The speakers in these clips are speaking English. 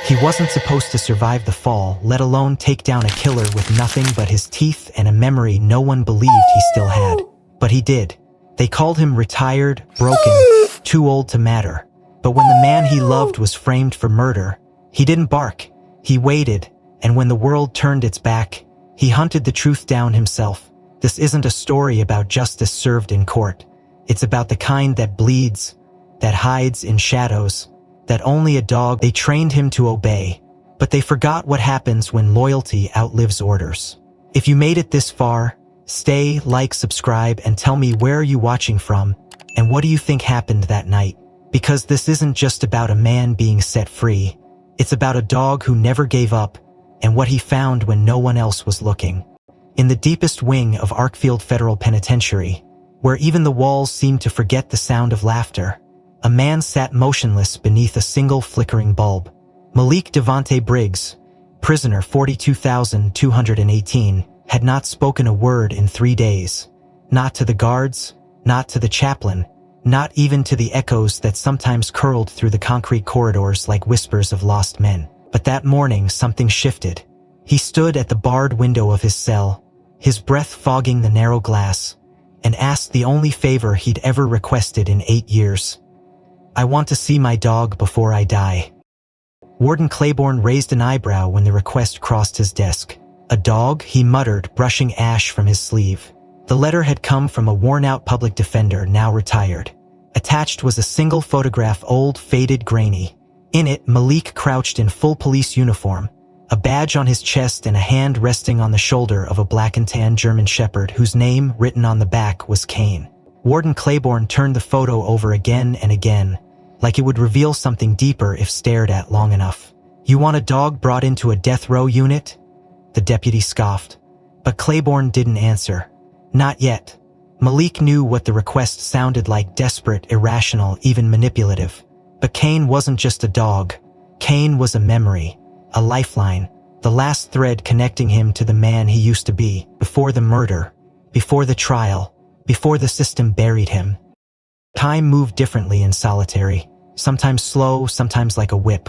He wasn't supposed to survive the fall, let alone take down a killer with nothing but his teeth and a memory no one believed he still had. But he did. They called him retired, broken, too old to matter. But when the man he loved was framed for murder, he didn't bark. He waited, and when the world turned its back, he hunted the truth down himself. This isn't a story about justice served in court. It's about the kind that bleeds, that hides in shadows, that only a dog. They trained him to obey, but they forgot what happens when loyalty outlives orders. If you made it this far, stay, like, subscribe, and tell me where are you watching from, and what do you think happened that night? Because this isn't just about a man being set free. It's about a dog who never gave up, and what he found when no one else was looking. In the deepest wing of Arkfield Federal Penitentiary, where even the walls seemed to forget the sound of laughter, a man sat motionless beneath a single flickering bulb. Malik Devontae Briggs, prisoner 42,218, had not spoken a word in 3 days. Not to the guards, not to the chaplain, not even to the echoes that sometimes curled through the concrete corridors like whispers of lost men. But that morning something shifted. He stood at the barred window of his cell, his breath fogging the narrow glass, and asked the only favor he'd ever requested in 8 years. "I want to see my dog before I die." Warden Claiborne raised an eyebrow when the request crossed his desk. "A dog?" he muttered, brushing ash from his sleeve. The letter had come from a worn-out public defender, now retired. Attached was a single photograph, old, faded, grainy. In it, Malik crouched in full police uniform, a badge on his chest and a hand resting on the shoulder of a black and tan German shepherd whose name, written on the back, was Kane. Warden Claiborne turned the photo over again and again, like it would reveal something deeper if stared at long enough. "You want a dog brought into a death row unit?" the deputy scoffed. But Claiborne didn't answer. Not yet. Malik knew what the request sounded like: desperate, irrational, even manipulative. But Kane wasn't just a dog. Kane was a memory, a lifeline, the last thread connecting him to the man he used to be, before the murder, before the trial, before the system buried him. Time moved differently in solitary, sometimes slow, sometimes like a whip.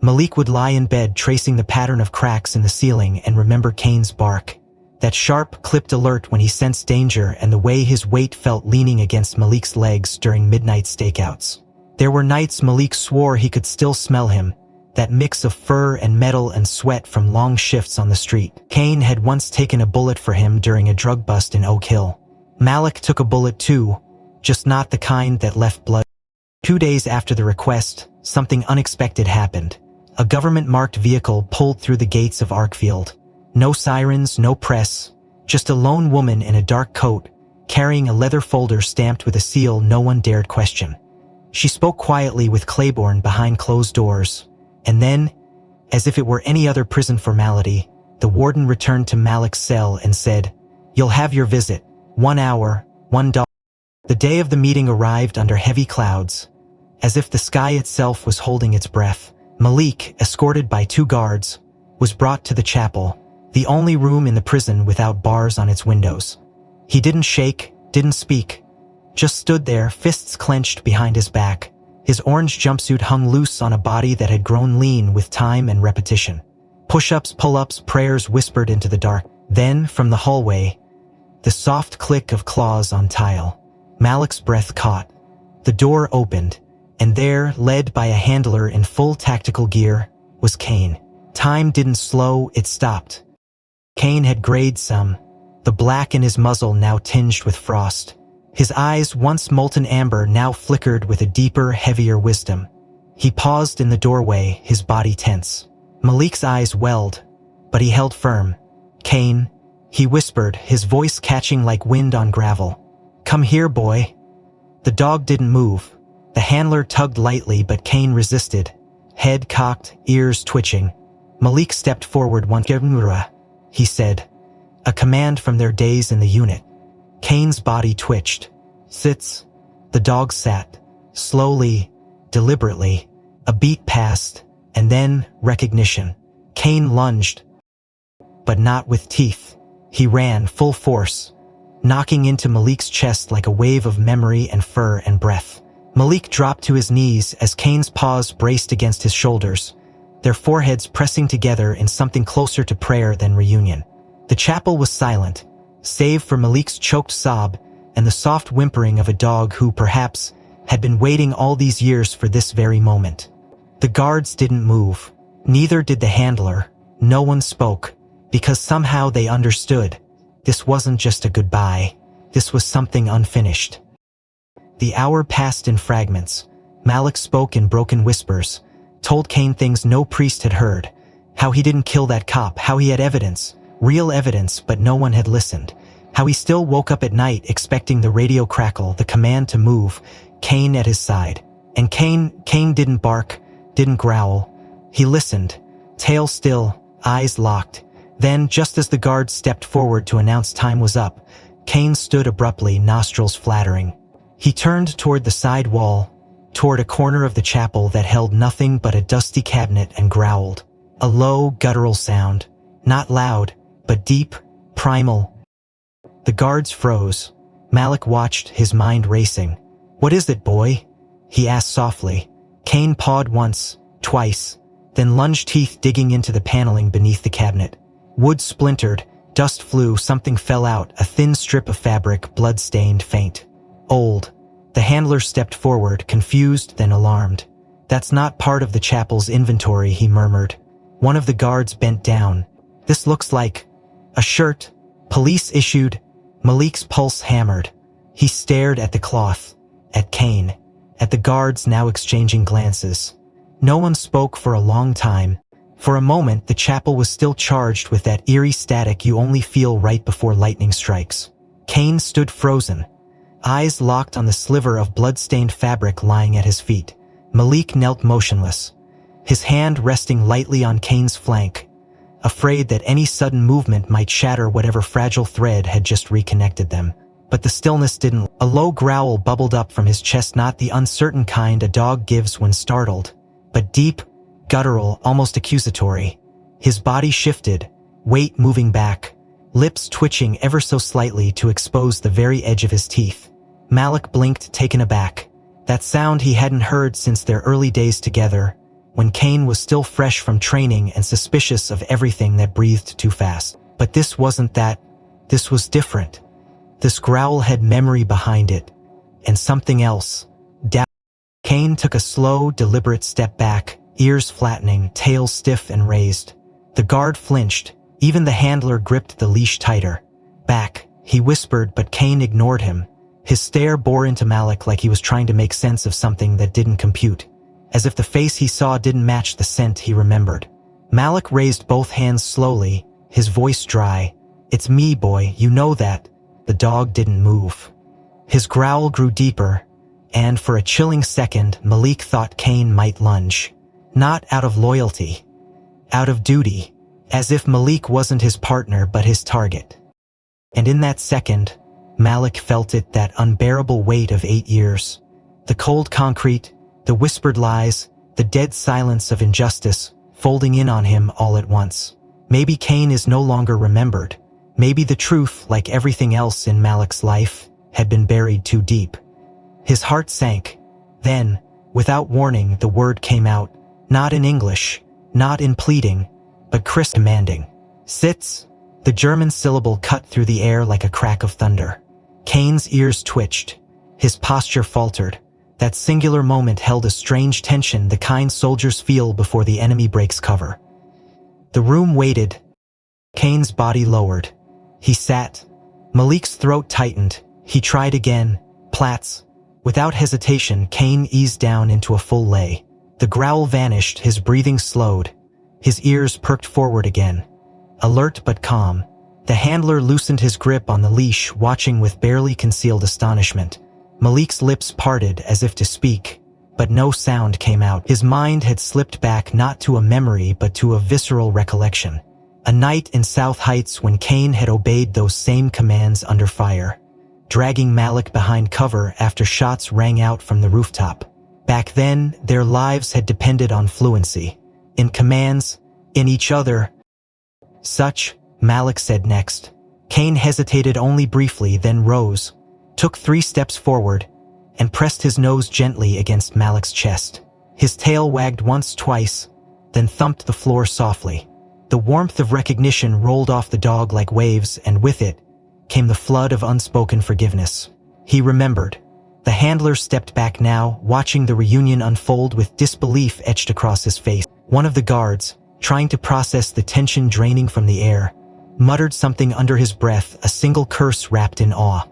Malik would lie in bed tracing the pattern of cracks in the ceiling and remember Kane's bark, that sharp, clipped alert when he sensed danger, and the way his weight felt leaning against Malik's legs during midnight stakeouts. There were nights Malik swore he could still smell him, that mix of fur and metal and sweat from long shifts on the street. Kane had once taken a bullet for him during a drug bust in Oak Hill. Malik took a bullet too, just not the kind that left blood. 2 days after the request, something unexpected happened. A government-marked vehicle pulled through the gates of Arkfield. No sirens, no press, just a lone woman in a dark coat, carrying a leather folder stamped with a seal no one dared question. She spoke quietly with Claiborne behind closed doors, and then, as if it were any other prison formality, the warden returned to Malik's cell and said, "You'll have your visit. 1 hour, $1. The day of the meeting arrived under heavy clouds, as if the sky itself was holding its breath. Malik, escorted by 2 guards, was brought to the chapel, the only room in the prison without bars on its windows. He didn't shake, didn't speak, just stood there, fists clenched behind his back. His orange jumpsuit hung loose on a body that had grown lean with time and repetition. Push-ups, pull-ups, prayers whispered into the dark. Then, from the hallway, the soft click of claws on tile. Malik's breath caught. The door opened, and there, led by a handler in full tactical gear, was Kane. Time didn't slow, it stopped. Kane had grayed some, the black in his muzzle now tinged with frost. His eyes, once molten amber, now flickered with a deeper, heavier wisdom. He paused in the doorway, his body tense. Malik's eyes welled, but he held firm. "Kane," he whispered, his voice catching like wind on gravel. "Come here, boy." The dog didn't move. The handler tugged lightly, but Kane resisted, head cocked, ears twitching. Malik stepped forward. "One Gemura," he said, a command from their days in the unit. Kane's body twitched. "Sits." The dog sat, slowly, deliberately. A beat passed, and then recognition. Kane lunged, but not with teeth. He ran full force, knocking into Malik's chest like a wave of memory and fur and breath. Malik dropped to his knees as Kane's paws braced against his shoulders. their foreheads pressing together in something closer to prayer than reunion. The chapel was silent, save for Malik's choked sob and the soft whimpering of a dog who, perhaps, had been waiting all these years for this very moment. The guards didn't move. Neither did the handler. No one spoke, because somehow they understood. This wasn't just a goodbye. This was something unfinished. The hour passed in fragments. Malik spoke in broken whispers, told Kane things no priest had heard, how he didn't kill that cop, how he had evidence, real evidence, but no one had listened, how he still woke up at night expecting the radio crackle, the command to move, Kane at his side. And Kane didn't bark, didn't growl. He listened, tail still, eyes locked. Then, just as the guard stepped forward to announce time was up, Kane stood abruptly, nostrils flattering. He turned toward the side wall, toward a corner of the chapel that held nothing but a dusty cabinet, and growled. A low, guttural sound. Not loud, but deep, primal. The guards froze. Malik watched, his mind racing. "What is it, boy?" he asked softly. Kane pawed once, twice, then lunged, teeth digging into the paneling beneath the cabinet. Wood splintered, dust flew, something fell out, a thin strip of fabric, blood-stained, faint. Old. The handler stepped forward, confused, then alarmed. "That's not part of the chapel's inventory," he murmured. One of the guards bent down. "This looks like a shirt. Police issued." Malik's pulse hammered. He stared at the cloth, at Kane, at the guards now exchanging glances. No one spoke for a long time. For a moment, the chapel was still charged with that eerie static you only feel right before lightning strikes. Kane stood frozen, eyes locked on the sliver of blood-stained fabric lying at his feet. Malik knelt motionless, his hand resting lightly on Kane's flank, afraid that any sudden movement might shatter whatever fragile thread had just reconnected them. But the stillness didn't. A low growl bubbled up from his chest, not the uncertain kind a dog gives when startled, but deep, guttural, almost accusatory. His body shifted, weight moving back, lips twitching ever so slightly to expose the very edge of his teeth. Malik blinked, taken aback. That sound he hadn't heard since their early days together, when Kane was still fresh from training and suspicious of everything that breathed too fast. But this wasn't that. This was different. This growl had memory behind it, and something else. Doubt. Kane took a slow, deliberate step back, ears flattening, tail stiff and raised. The guard flinched. Even the handler gripped the leash tighter. "Back," he whispered, but Kane ignored him. His stare bore into Malik like he was trying to make sense of something that didn't compute, as if the face he saw didn't match the scent he remembered. Malik raised both hands slowly, his voice dry. "It's me, boy, you know that." The dog didn't move. His growl grew deeper, and for a chilling second, Malik thought Kane might lunge. Not out of loyalty, out of duty, as if Malik wasn't his partner but his target. And in that second, Malik felt it, that unbearable weight of 8 years. The cold concrete, the whispered lies, the dead silence of injustice, folding in on him all at once. Maybe Kane is no longer remembered. Maybe the truth, like everything else in Malik's life, had been buried too deep. His heart sank. Then, without warning, the word came out, not in English, not in pleading, but crisp, commanding. "Sitz." The German syllable cut through the air like a crack of thunder. Kane's ears twitched. His posture faltered. That singular moment held a strange tension, the kind soldiers feel before the enemy breaks cover. The room waited. Kane's body lowered. He sat. Malik's throat tightened. He tried again. Plats. Without hesitation, Kane eased down into a full lay. The growl vanished, his breathing slowed. His ears perked forward again. Alert but calm. The handler loosened his grip on the leash, watching with barely concealed astonishment. Malik's lips parted as if to speak, but no sound came out. His mind had slipped back not to a memory but to a visceral recollection. A night in South Heights when Kane had obeyed those same commands under fire, dragging Malik behind cover after shots rang out from the rooftop. Back then, their lives had depended on fluency. In commands, in each other. "Such," Malik said next. Kane hesitated only briefly, then rose, took 3 steps forward, and pressed his nose gently against Malik's chest. His tail wagged once, twice, then thumped the floor softly. The warmth of recognition rolled off the dog like waves, and with it came the flood of unspoken forgiveness. He remembered. The handler stepped back now, watching the reunion unfold with disbelief etched across his face. One of the guards, trying to process the tension draining from the air, muttered something under his breath, a single curse wrapped in awe.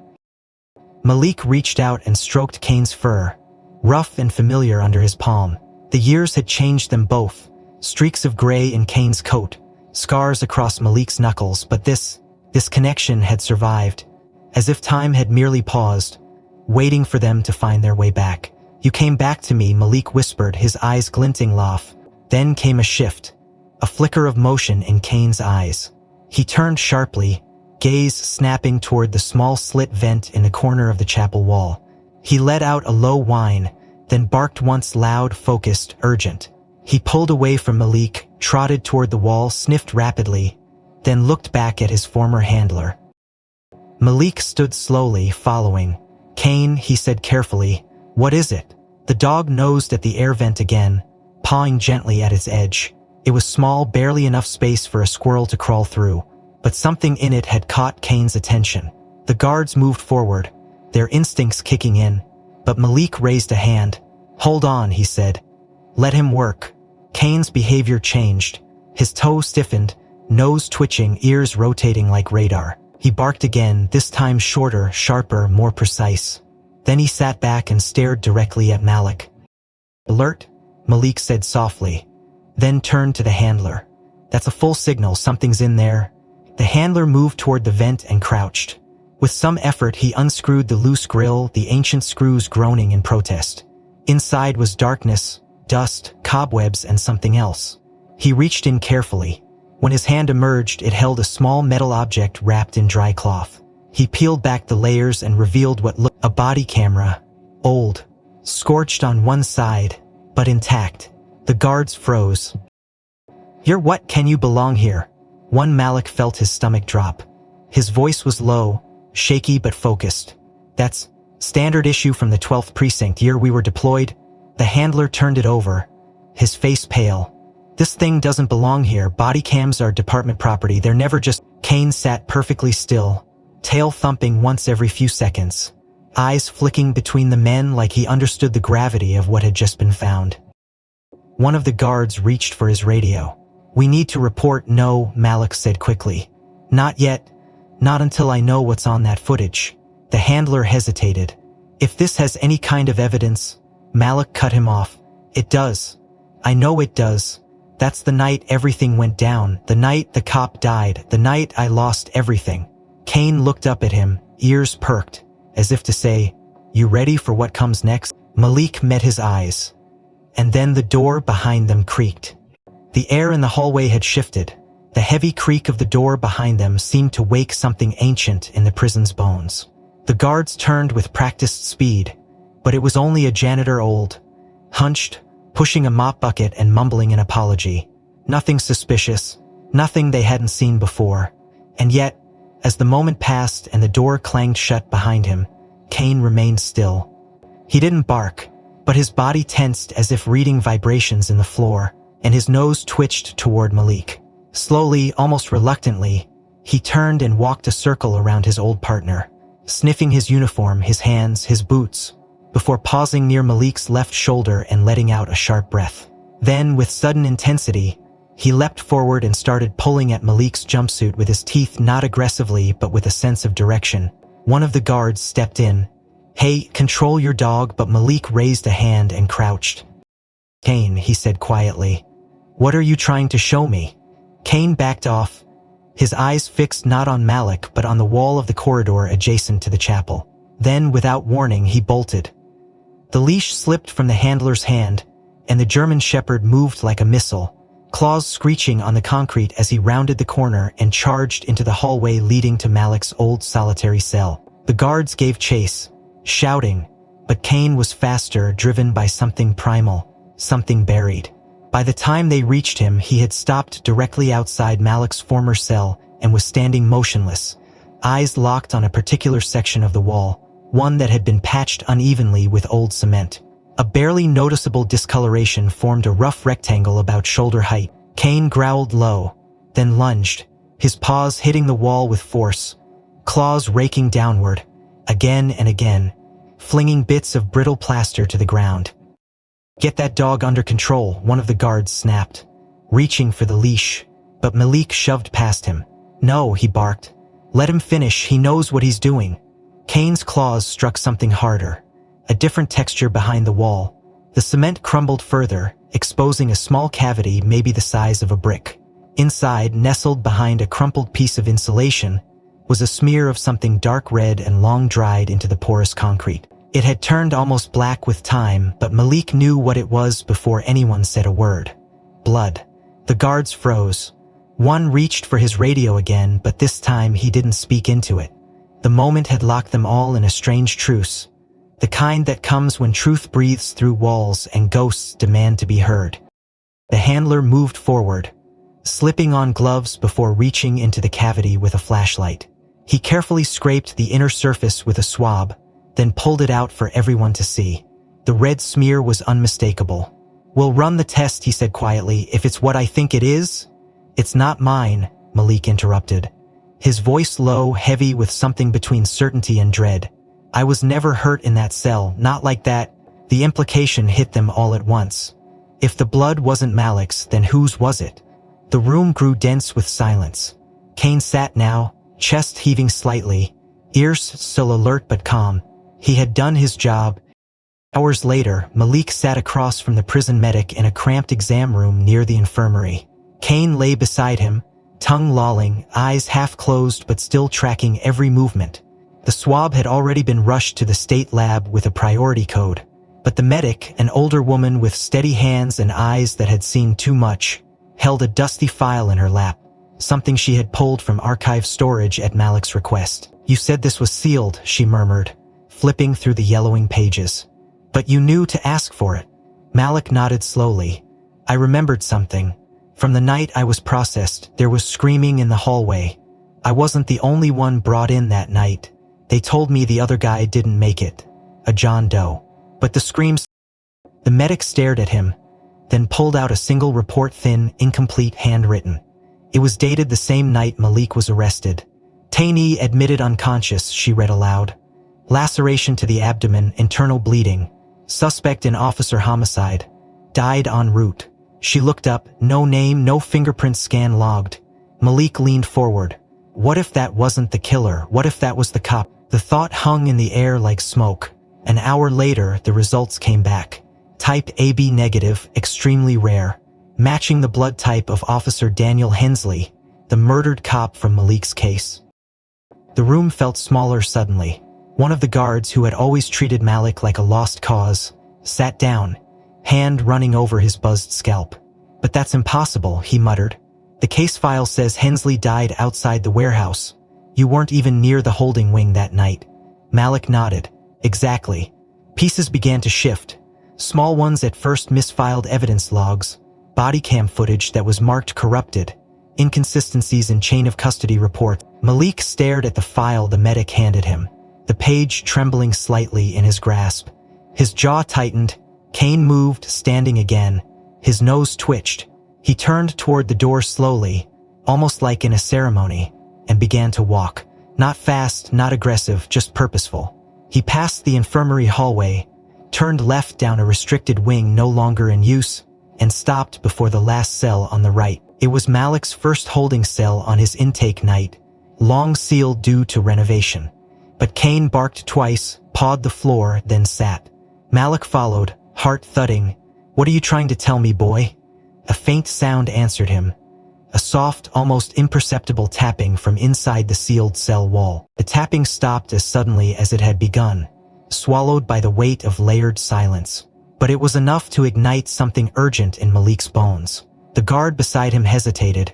Malik reached out and stroked Kane's fur, rough and familiar under his palm. The years had changed them both, streaks of gray in Kane's coat, scars across Malik's knuckles, but this connection had survived, as if time had merely paused, waiting for them to find their way back. "You came back to me," Malik whispered, his eyes glinting laugh. Then came a shift, a flicker of motion in Kane's eyes. He turned sharply, gaze snapping toward the small slit vent in the corner of the chapel wall. He let out a low whine, then barked once, loud, focused, urgent. He pulled away from Malik, trotted toward the wall, sniffed rapidly, then looked back at his former handler. Malik stood slowly, following. "Kane," he said carefully, "what is it?" The dog nosed at the air vent again, pawing gently at its edge. It was small, barely enough space for a squirrel to crawl through, but something in it had caught Kane's attention. The guards moved forward, their instincts kicking in, but Malik raised a hand. "Hold on," he said. "Let him work." Kane's behavior changed. His toe stiffened, nose twitching, ears rotating like radar. He barked again, this time shorter, sharper, more precise. Then he sat back and stared directly at Malik. "Alert," Malik said softly, then turned to the handler. "That's a full signal, something's in there." The handler moved toward the vent and crouched. With some effort he unscrewed the loose grill, the ancient screws groaning in protest. Inside was darkness, dust, cobwebs, and something else. He reached in carefully. When his hand emerged, it held a small metal object wrapped in dry cloth. He peeled back the layers and revealed what looked like a body camera. Old, scorched on one side, but intact. The guards froze. "You're what? Can you belong here?" One Malik felt his stomach drop. His voice was low, shaky but focused. "That's standard issue from the 12th precinct, year we were deployed." The handler turned it over, his face pale. "This thing doesn't belong here. Body cams are department property. They're never just..." Kane sat perfectly still, tail thumping once every few seconds, eyes flicking between the men like he understood the gravity of what had just been found. One of the guards reached for his radio. "We need to report." "No," Malik said quickly. "Not yet. Not until I know what's on that footage." The handler hesitated. "If this has any kind of evidence..." Malik cut him off. "It does. I know it does. That's the night everything went down, the night the cop died, the night I lost everything." Kane looked up at him, ears perked, as if to say, "You ready for what comes next?" Malik met his eyes. And then the door behind them creaked. The air in the hallway had shifted. The heavy creak of the door behind them seemed to wake something ancient in the prison's bones. The guards turned with practiced speed, but it was only a janitor, old, hunched, pushing a mop bucket and mumbling an apology. Nothing suspicious, nothing they hadn't seen before. And yet, as the moment passed and the door clanged shut behind him, Kane remained still. He didn't bark, but his body tensed as if reading vibrations in the floor, and his nose twitched toward Malik. Slowly, almost reluctantly, he turned and walked a circle around his old partner, sniffing his uniform, his hands, his boots, before pausing near Malik's left shoulder and letting out a sharp breath. Then, with sudden intensity, he leapt forward and started pulling at Malik's jumpsuit with his teeth, not aggressively but with a sense of direction. One of the guards stepped in. "Hey, control your dog," but Malik raised a hand and crouched. "Kane," he said quietly, "what are you trying to show me?" Kane backed off, his eyes fixed not on Malik but on the wall of the corridor adjacent to the chapel. Then, without warning, he bolted. The leash slipped from the handler's hand, and the German shepherd moved like a missile, claws screeching on the concrete as he rounded the corner and charged into the hallway leading to Malik's old solitary cell. The guards gave chase, shouting, but Kane was faster, driven by something primal, something buried. By the time they reached him, he had stopped directly outside Malik's former cell and was standing motionless, eyes locked on a particular section of the wall, one that had been patched unevenly with old cement. A barely noticeable discoloration formed a rough rectangle about shoulder height. Kane growled low, then lunged, his paws hitting the wall with force, claws raking downward, again and again, flinging bits of brittle plaster to the ground. "Get that dog under control," one of the guards snapped, reaching for the leash, but Malik shoved past him. "No," he barked. "Let him finish, he knows what he's doing." Kane's claws struck something harder, a different texture behind the wall. The cement crumbled further, exposing a small cavity maybe the size of a brick. Inside, nestled behind a crumpled piece of insulation, was a smear of something dark red and long-dried into the porous concrete. It had turned almost black with time, but Malik knew what it was before anyone said a word. Blood. The guards froze. One reached for his radio again, but this time he didn't speak into it. The moment had locked them all in a strange truce, the kind that comes when truth breathes through walls and ghosts demand to be heard. The handler moved forward, slipping on gloves before reaching into the cavity with a flashlight. He carefully scraped the inner surface with a swab, then pulled it out for everyone to see. The red smear was unmistakable. "We'll run the test," he said quietly, "if it's what I think it is." "It's not mine," Malik interrupted, his voice low, heavy with something between certainty and dread. "I was never hurt in that cell, not like that." The implication hit them all at once. If the blood wasn't Malik's, then whose was it? The room grew dense with silence. Kane sat now, chest heaving slightly, ears still alert but calm. He had done his job. Hours later, Malik sat across from the prison medic in a cramped exam room near the infirmary. Kane lay beside him, tongue lolling, eyes half closed but still tracking every movement. The swab had already been rushed to the state lab with a priority code, but the medic, an older woman with steady hands and eyes that had seen too much, held a dusty file in her lap, something she had pulled from archive storage at Malik's request. "You said this was sealed," she murmured, flipping through the yellowing pages. "But you knew to ask for it." Malik nodded slowly. "I remembered something. From the night I was processed, there was screaming in the hallway. I wasn't the only one brought in that night. They told me the other guy didn't make it. A John Doe. But the screams..." The medic stared at him, then pulled out a single report, thin, incomplete, handwritten. It was dated the same night Malik was arrested. "Taney admitted unconscious," she read aloud. "Laceration to the abdomen, internal bleeding. Suspect in officer homicide. Died en route." She looked up, no name, no fingerprint scan logged. Malik leaned forward. What if that wasn't the killer? What if that was the cop? The thought hung in the air like smoke. An hour later, the results came back. Type AB negative, extremely rare. Matching the blood type of Officer Daniel Hensley, the murdered cop from Malik's case. The room felt smaller suddenly. One of the guards, who had always treated Malik like a lost cause, sat down, hand running over his buzzed scalp. "But that's impossible," he muttered. "The case file says Hensley died outside the warehouse. You weren't even near the holding wing that night." Malik nodded. "Exactly." Pieces began to shift. Small ones at first: misfiled evidence logs, body cam footage that was marked corrupted, inconsistencies in chain of custody reports. Malik stared at the file the medic handed him, the page trembling slightly in his grasp. His jaw tightened. Kane moved, standing again. His nose twitched. He turned toward the door slowly, almost like in a ceremony, and began to walk. Not fast, not aggressive, just purposeful. He passed the infirmary hallway, turned left down a restricted wing no longer in use, and stopped before the last cell on the right. It was Malik's first holding cell on his intake night, long sealed due to renovation. But Kane barked twice, pawed the floor, then sat. Malik followed, heart thudding. "What are you trying to tell me, boy?" A faint sound answered him. A soft, almost imperceptible tapping from inside the sealed cell wall. The tapping stopped as suddenly as it had begun, swallowed by the weight of layered silence. But it was enough to ignite something urgent in Malik's bones. The guard beside him hesitated,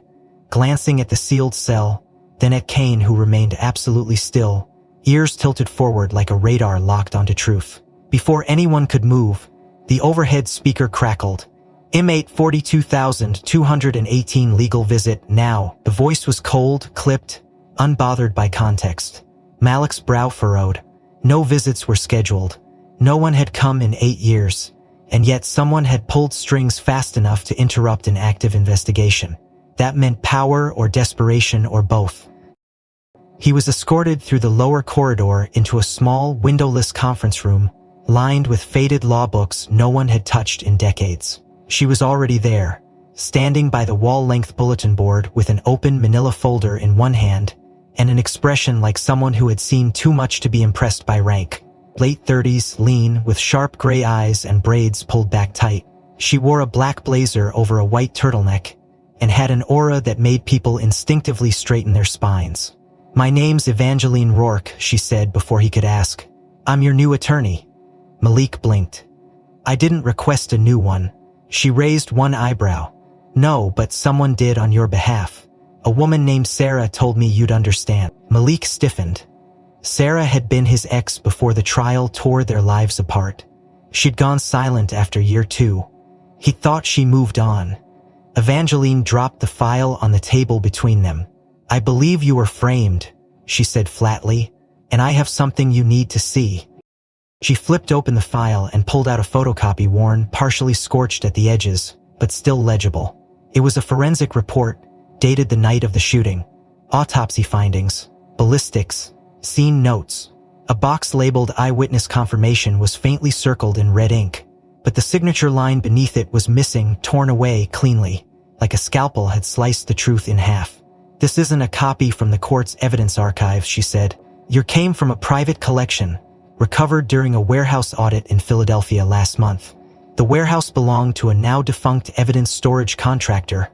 glancing at the sealed cell, then at Kane, who remained absolutely still, ears tilted forward like a radar locked onto truth. Before anyone could move, the overhead speaker crackled. "Inmate 42,218 legal visit now." The voice was cold, clipped, unbothered by context. Malik's brow furrowed. No visits were scheduled. No one had come in 8 years. And yet someone had pulled strings fast enough to interrupt an active investigation. That meant power or desperation or both. He was escorted through the lower corridor into a small, windowless conference room, lined with faded law books no one had touched in decades. She was already there, standing by the wall-length bulletin board with an open manila folder in one hand and an expression like someone who had seen too much to be impressed by rank. Late 30s, lean, with sharp gray eyes and braids pulled back tight. She wore a black blazer over a white turtleneck and had an aura that made people instinctively straighten their spines. "My name's Evangeline Rourke," she said before he could ask. "I'm your new attorney." Malik blinked. "I didn't request a new one." She raised one eyebrow. "No, but someone did on your behalf. A woman named Sarah told me you'd understand." Malik stiffened. Sarah had been his ex before the trial tore their lives apart. She'd gone silent after year 2. He thought she moved on. Evangeline dropped the file on the table between them. "I believe you were framed," she said flatly, "and I have something you need to see." She flipped open the file and pulled out a photocopy worn, partially scorched at the edges, but still legible. It was a forensic report, dated the night of the shooting. Autopsy findings, ballistics, scene notes. A box labeled eyewitness confirmation was faintly circled in red ink, but the signature line beneath it was missing, torn away cleanly, like a scalpel had sliced the truth in half. "This isn't a copy from the court's evidence archive," she said. "Yours came from a private collection, recovered during a warehouse audit in Philadelphia last month. The warehouse belonged to a now-defunct evidence storage contractor,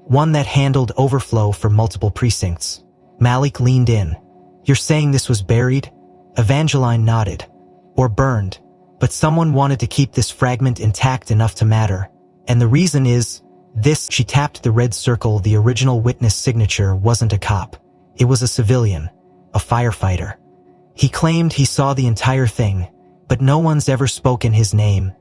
one that handled overflow for multiple precincts." Malik leaned in. "You're saying this was buried?" Evangeline nodded. "Or burned. But someone wanted to keep this fragment intact enough to matter. And the reason is, this," she tapped the red circle. The original witness signature wasn't a cop. It was a civilian, a firefighter. He claimed he saw the entire thing, but no one's ever spoken his name.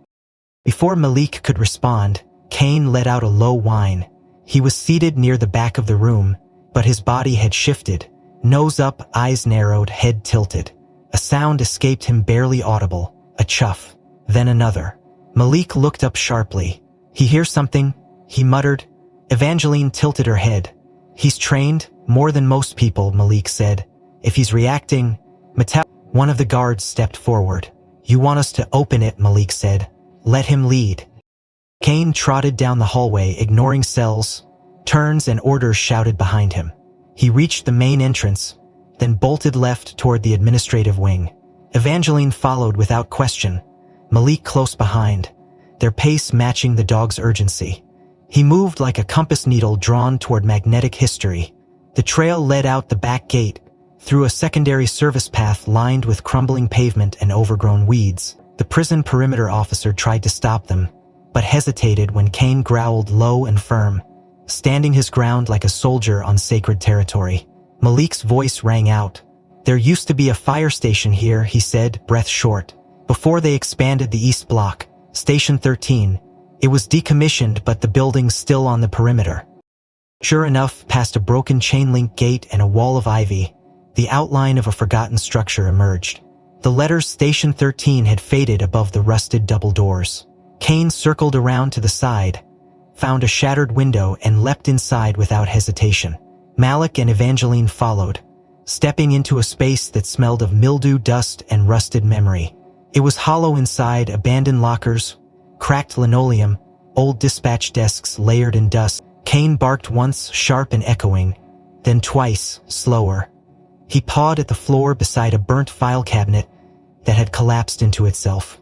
Before Malik could respond, Kane let out a low whine. He was seated near the back of the room, but his body had shifted. Nose up, eyes narrowed, head tilted. A sound escaped him, barely audible. A chuff. Then another. Malik looked up sharply. "He hears something," he muttered. Evangeline tilted her head. "He's trained, more than most people," Malik said. "If he's reacting..." One of the guards stepped forward. "You want us to open it," Malik said. "Let him lead." Kane trotted down the hallway, ignoring cells, turns and orders shouted behind him. He reached the main entrance, then bolted left toward the administrative wing. Evangeline followed without question, Malik close behind, their pace matching the dog's urgency. He moved like a compass needle drawn toward magnetic history. The trail led out the back gate, through a secondary service path lined with crumbling pavement and overgrown weeds. The prison perimeter officer tried to stop them, but hesitated when Kane growled low and firm, standing his ground like a soldier on sacred territory. Malik's voice rang out. "There used to be a fire station here," he said, breath short. "Before they expanded the East Block, Station 13. It was decommissioned, but the building's still on the perimeter." Sure enough, past a broken chain-link gate and a wall of ivy, the outline of a forgotten structure emerged. The letters Station 13 had faded above the rusted double doors. Kane circled around to the side, found a shattered window and leapt inside without hesitation. Malik and Evangeline followed, stepping into a space that smelled of mildew, dust, and rusted memory. It was hollow inside, abandoned lockers, cracked linoleum, old dispatch desks layered in dust. Kane barked once, sharp and echoing, then twice, slower. He pawed at the floor beside a burnt file cabinet that had collapsed into itself.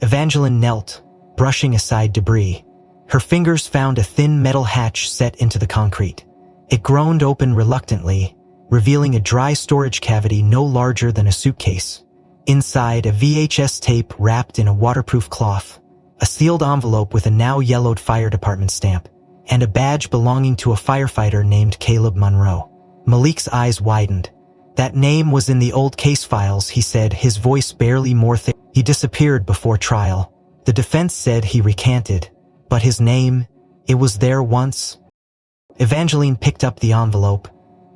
Evangeline knelt, brushing aside debris. Her fingers found a thin metal hatch set into the concrete. It groaned open reluctantly, revealing a dry storage cavity no larger than a suitcase. Inside, a VHS tape wrapped in a waterproof cloth, a sealed envelope with a now yellowed fire department stamp, and a badge belonging to a firefighter named Caleb Monroe. Malik's eyes widened. That name was in the old case files, he said, his voice barely more thick. He disappeared before trial. The defense said he recanted, but his name, it was there once. Evangeline picked up the envelope,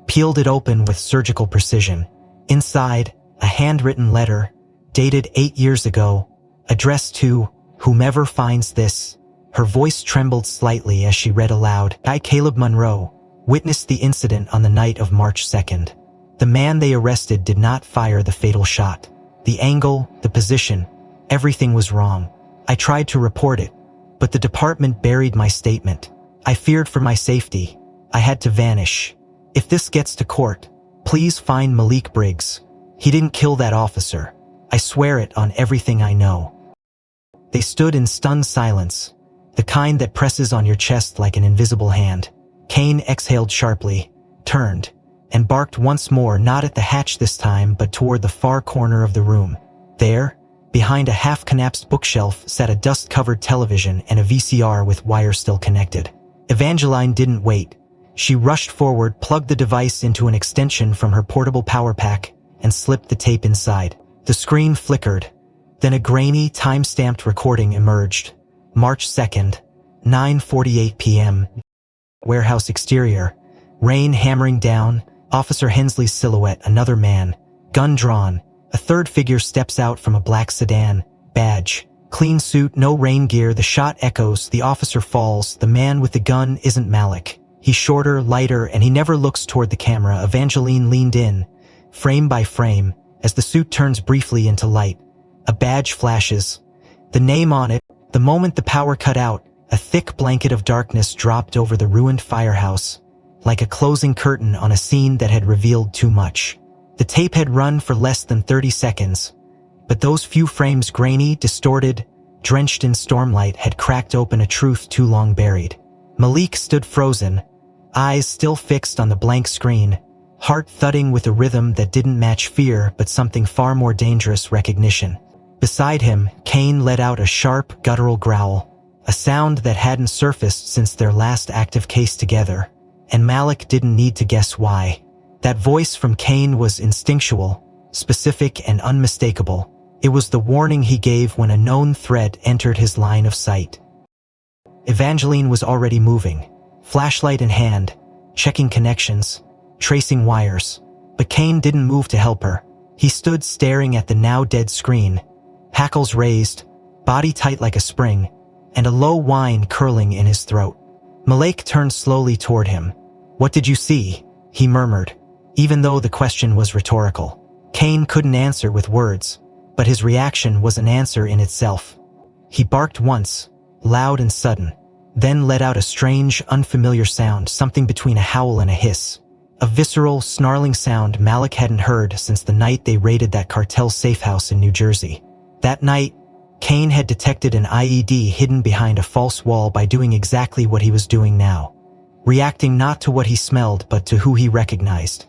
peeled it open with surgical precision. Inside, a handwritten letter, dated 8 years ago, addressed to Whomever finds this, her voice trembled slightly as she read aloud, I, Caleb Monroe, witnessed the incident on the night of March 2nd. The man they arrested did not fire the fatal shot. The angle, the position, everything was wrong. I tried to report it, but the department buried my statement. I feared for my safety. I had to vanish. If this gets to court, please find Malik Briggs. He didn't kill that officer. I swear it on everything I know. They stood in stunned silence, the kind that presses on your chest like an invisible hand. Kane exhaled sharply, turned, and barked once more, not at the hatch this time, but toward the far corner of the room. There, behind a half-collapsed bookshelf, sat a dust-covered television and a VCR with wire still connected. Evangeline didn't wait. She rushed forward, plugged the device into an extension from her portable power pack, and slipped the tape inside. The screen flickered. Then a grainy, time-stamped recording emerged. March 2nd, 9:48 p.m. Warehouse exterior. Rain hammering down. Officer Hensley's silhouette, another man. Gun drawn. A third figure steps out from a black sedan. Badge. Clean suit, no rain gear. The shot echoes. The officer falls. The man with the gun isn't Malik. He's shorter, lighter, and he never looks toward the camera. Evangeline leaned in, frame by frame, as the suit turns briefly into light. A badge flashes. The name on it. The moment the power cut out, a thick blanket of darkness dropped over the ruined firehouse, like a closing curtain on a scene that had revealed too much. The tape had run for less than 30 seconds, but those few frames, grainy, distorted, drenched in stormlight, had cracked open a truth too long buried. Malik stood frozen, eyes still fixed on the blank screen, heart thudding with a rhythm that didn't match fear but something far more dangerous, recognition. Beside him, Kane let out a sharp, guttural growl, a sound that hadn't surfaced since their last active case together, and Malik didn't need to guess why. That voice from Kane was instinctual, specific and unmistakable. It was the warning he gave when a known threat entered his line of sight. Evangeline was already moving, flashlight in hand, checking connections, tracing wires, but Kane didn't move to help her. He stood staring at the now dead screen, hackles raised, body tight like a spring, and a low whine curling in his throat. Malik turned slowly toward him. "What did you see?" he murmured, even though the question was rhetorical. Kane couldn't answer with words, but his reaction was an answer in itself. He barked once, loud and sudden, then let out a strange, unfamiliar sound, something between a howl and a hiss. A visceral, snarling sound Malik hadn't heard since the night they raided that cartel safehouse in New Jersey. That night, Kane had detected an IED hidden behind a false wall by doing exactly what he was doing now, reacting not to what he smelled but to who he recognized.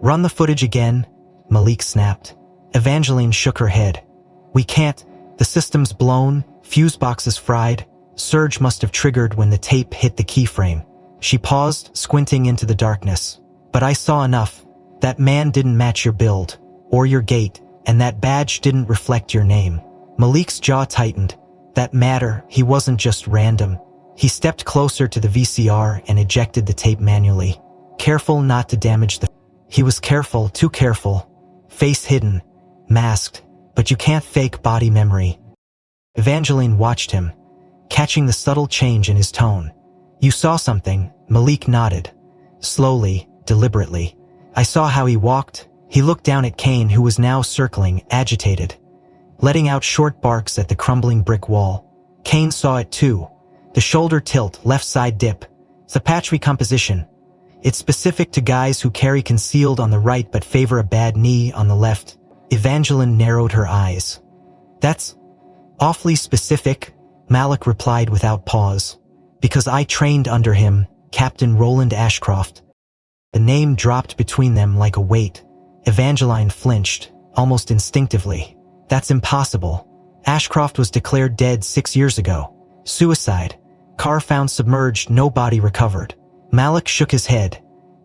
"Run the footage again," Malik snapped. Evangeline shook her head. "We can't. The system's blown, fuse boxes fried. Surge must have triggered when the tape hit the keyframe." She paused, squinting into the darkness. "But I saw enough. That man didn't match your build, or your gait, and that badge didn't reflect your name." Malik's jaw tightened. That matter, he wasn't just random. He stepped closer to the VCR and ejected the tape manually, careful not to damage the... He was careful, too careful. Face hidden, masked, but you can't fake body memory. Evangeline watched him, catching the subtle change in his tone. "You saw something," Malik nodded. Slowly, deliberately. "I saw how he walked." He looked down at Kane, who was now circling, agitated, letting out short barks at the crumbling brick wall. Kane saw it too. The shoulder tilt, left side dip. It's a patch recomposition. It's specific to guys who carry concealed on the right but favor a bad knee on the left. Evangeline narrowed her eyes. "That's awfully specific," Malik replied without pause. "Because I trained under him, Captain Roland Ashcroft." The name dropped between them like a weight. Evangeline flinched, almost instinctively. "That's impossible. Ashcroft was declared dead 6 years ago. Suicide. Car found submerged, no body recovered." Malik shook his head.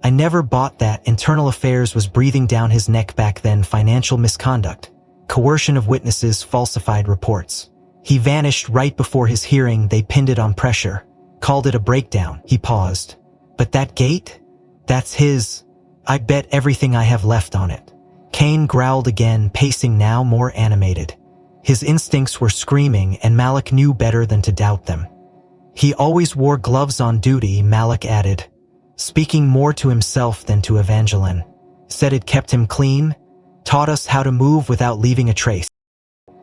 "I never bought that. Internal Affairs was breathing down his neck back then. Financial misconduct, coercion of witnesses, falsified reports. He vanished right before his hearing. They pinned it on pressure. Called it a breakdown." He paused. "But that gate? That's his. I bet everything I have left on it." Kane growled again, pacing now more animated. His instincts were screaming, and Malik knew better than to doubt them. He always wore gloves on duty, Malik added, speaking more to himself than to Evangeline. Said it kept him clean, taught us how to move without leaving a trace.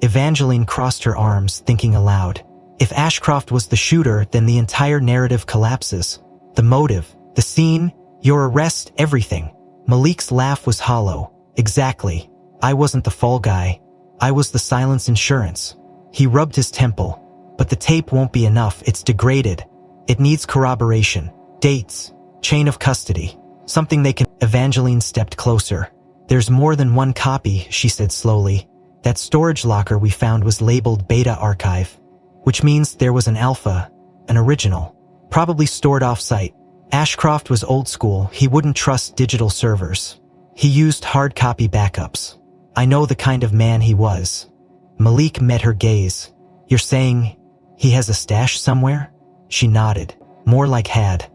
Evangeline crossed her arms, thinking aloud. If Ashcroft was the shooter, then the entire narrative collapses. The motive, the scene, your arrest, everything. Malik's laugh was hollow. Exactly. I wasn't the fall guy. I was the silence insurance. He rubbed his temple. But the tape won't be enough. It's degraded. It needs corroboration. Dates. Chain of custody. Something they can... Evangeline stepped closer. There's more than one copy, she said slowly. That storage locker we found was labeled Beta Archive, which means there was an alpha, an original, probably stored off-site. Ashcroft was old school. He wouldn't trust digital servers. He used hard copy backups. I know the kind of man he was. Malik met her gaze. You're saying he has a stash somewhere? She nodded. More like had.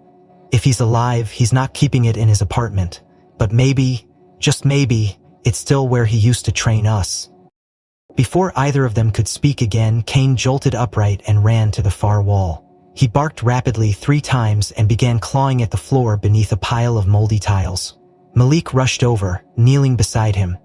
If he's alive, he's not keeping it in his apartment. But maybe, just maybe, it's still where he used to train us. Before either of them could speak again, Kane jolted upright and ran to the far wall. He barked rapidly 3 times and began clawing at the floor beneath a pile of moldy tiles. Malik rushed over, kneeling beside him.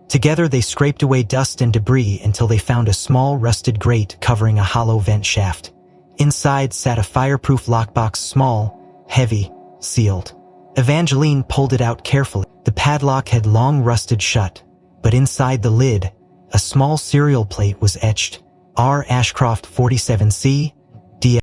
Together they scraped away dust and debris until they found a small rusted grate covering a hollow vent shaft. Inside sat a fireproof lockbox, small, heavy, sealed. Evangeline pulled it out carefully. The padlock had long rusted shut, but inside the lid, a small serial plate was etched. R. Ashcroft 47C, D.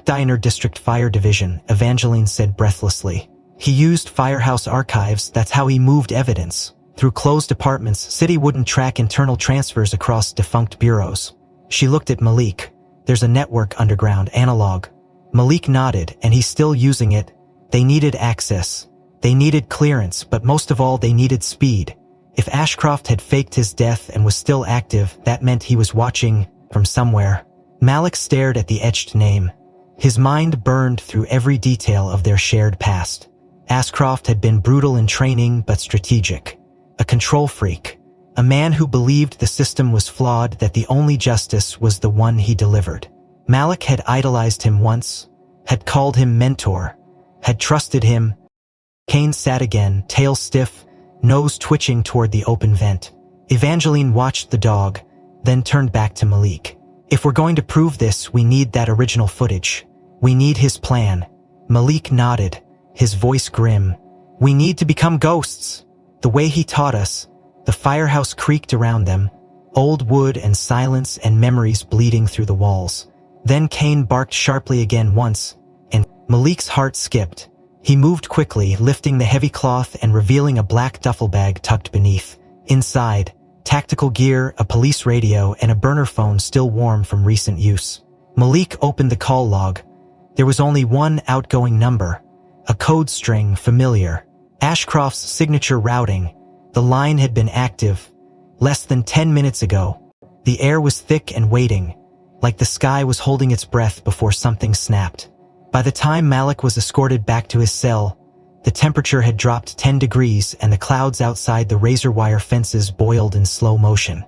Diner District Fire Division, Evangeline said breathlessly. He used Firehouse Archives. That's how he moved evidence. Through closed departments, City wouldn't track internal transfers across defunct bureaus. She looked at Malik. There's a network underground, analog. Malik nodded, and he's still using it. They needed access. They needed clearance, but most of all they needed speed. If Ashcroft had faked his death and was still active, that meant he was watching from somewhere. Malik stared at the etched name. His mind burned through every detail of their shared past. Ashcroft had been brutal in training but strategic. A control freak. A man who believed the system was flawed, that the only justice was the one he delivered. Malik had idolized him once, had called him mentor, had trusted him. Kane sat again, tail stiff, nose twitching toward the open vent. Evangeline watched the dog, then turned back to Malik. If we're going to prove this, we need that original footage. We need his plan. Malik nodded, his voice grim. We need to become ghosts. The way he taught us. The firehouse creaked around them, old wood and silence and memories bleeding through the walls. Then Kane barked sharply again once, and Malik's heart skipped. He moved quickly, lifting the heavy cloth and revealing a black duffel bag tucked beneath. Inside, tactical gear, a police radio, and a burner phone still warm from recent use. Malik opened the call log. There was only one outgoing number, a code string familiar. Ashcroft's signature routing. The line had been active less than 10 minutes ago. The air was thick and waiting, like the sky was holding its breath before something snapped. By the time Malik was escorted back to his cell, the temperature had dropped 10 degrees and the clouds outside the razor wire fences boiled in slow motion.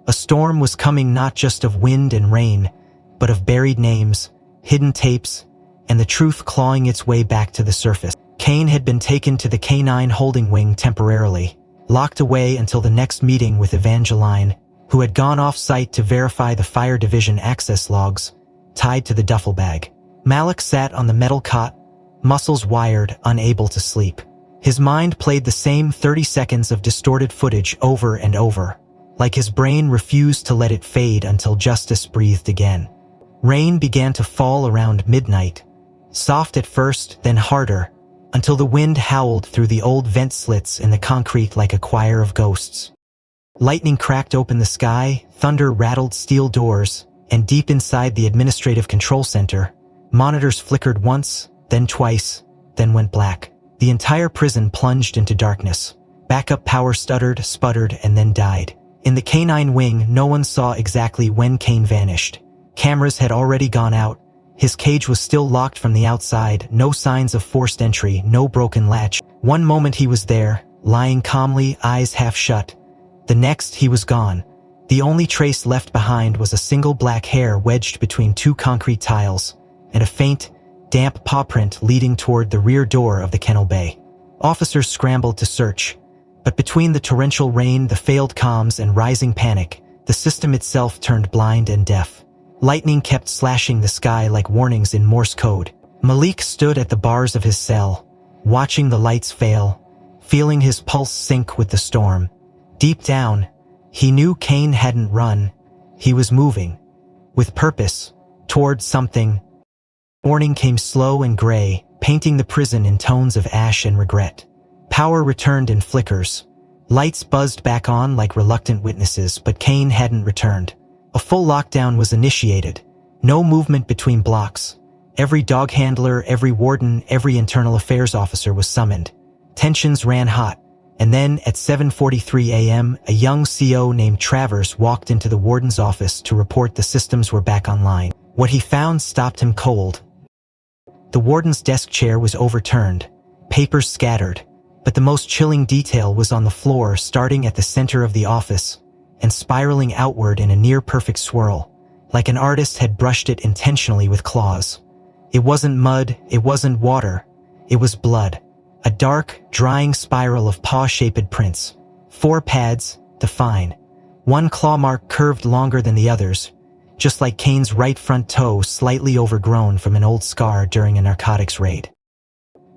A storm was coming, not just of wind and rain, but of buried names, hidden tapes, and the truth clawing its way back to the surface. Kane had been taken to the K9 holding wing temporarily, locked away until the next meeting with Evangeline, who had gone off-site to verify the fire division access logs, tied to the duffel bag. Malik sat on the metal cot, muscles wired, unable to sleep. His mind played the same 30 seconds of distorted footage over and over, like his brain refused to let it fade until justice breathed again. Rain began to fall around midnight, soft at first, then harder, until the wind howled through the old vent slits in the concrete like a choir of ghosts. Lightning cracked open the sky, thunder rattled steel doors, and deep inside the administrative control center, monitors flickered once, then twice, then went black. The entire prison plunged into darkness. Backup power stuttered, sputtered, and then died. In the K9 wing, no one saw exactly when Kane vanished. Cameras had already gone out. His cage was still locked from the outside, no signs of forced entry, no broken latch. One moment he was there, lying calmly, eyes half shut. The next he was gone, The only trace left behind was a single black hair wedged between two concrete tiles, and a faint, damp paw print leading toward the rear door of the kennel bay. Officers scrambled to search, but between the torrential rain, the failed comms, and rising panic, the system itself turned blind and deaf. Lightning kept slashing the sky like warnings in Morse code. Malik stood at the bars of his cell, watching the lights fail, feeling his pulse sink with the storm. Deep down, he knew Kane hadn't run. He was moving, with purpose, toward something. Morning came slow and gray, painting the prison in tones of ash and regret. Power returned in flickers. Lights buzzed back on like reluctant witnesses, but Kane hadn't returned. A full lockdown was initiated. No movement between blocks. Every dog handler, every warden, every internal affairs officer was summoned. Tensions ran hot. And then, at 7:43 a.m., a young CO named Travers walked into the warden's office to report the systems were back online. What he found stopped him cold. The warden's desk chair was overturned, papers scattered, but the most chilling detail was on the floor, starting at the center of the office and spiraling outward in a near-perfect swirl, like an artist had brushed it intentionally with claws. It wasn't mud, it wasn't water, it was blood. A dark, drying spiral of paw-shaped prints. 4 pads, define. One claw mark curved longer than the others, just like Kane's right front toe slightly overgrown from an old scar during a narcotics raid.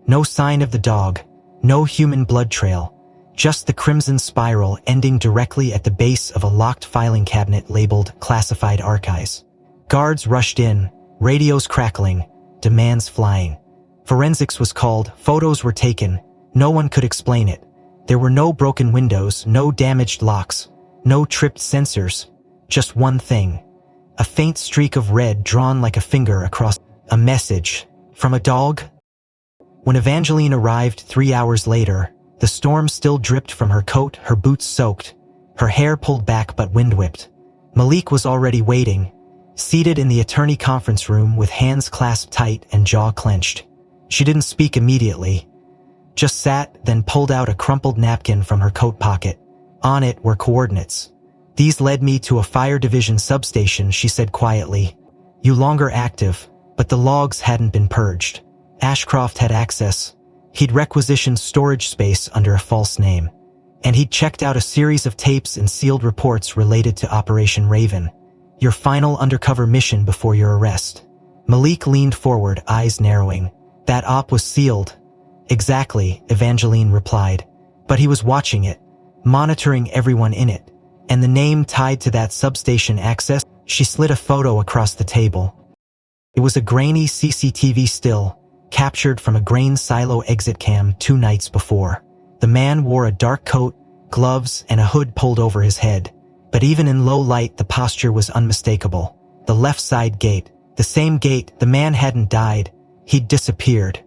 No sign of the dog, no human blood trail, just the crimson spiral ending directly at the base of a locked filing cabinet labeled Classified Archives. Guards rushed in, radios crackling, demands flying. Forensics was called, photos were taken, no one could explain it. There were no broken windows, no damaged locks, no tripped sensors, just one thing. A faint streak of red drawn like a finger across. A message. From a dog? When Evangeline arrived 3 hours later, the storm still dripped from her coat, her boots soaked, her hair pulled back but wind-whipped. Malik was already waiting, seated in the attorney conference room with hands clasped tight and jaw clenched. She didn't speak immediately, just sat, then pulled out a crumpled napkin from her coat pocket. On it were coordinates. These led me to a fire division substation, she said quietly. You longer active, but the logs hadn't been purged. Ashcroft had access. He'd requisitioned storage space under a false name. And he'd checked out a series of tapes and sealed reports related to Operation Raven, your final undercover mission before your arrest. Malik leaned forward, eyes narrowing. That op was sealed. Exactly, Evangeline replied. But he was watching it, monitoring everyone in it. And the name tied to that substation access, she slid a photo across the table. It was a grainy CCTV still, captured from a grain silo exit cam 2 nights before. The man wore a dark coat, gloves, and a hood pulled over his head. But even in low light, the posture was unmistakable. The left side gate, the same gate. The man hadn't died. He'd disappeared.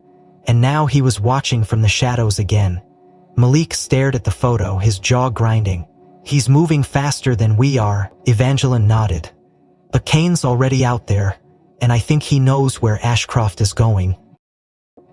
And now he was watching from the shadows again. Malik stared at the photo, his jaw grinding. He's moving faster than we are, Evangeline nodded. But Kane's already out there, and I think he knows where Ashcroft is going.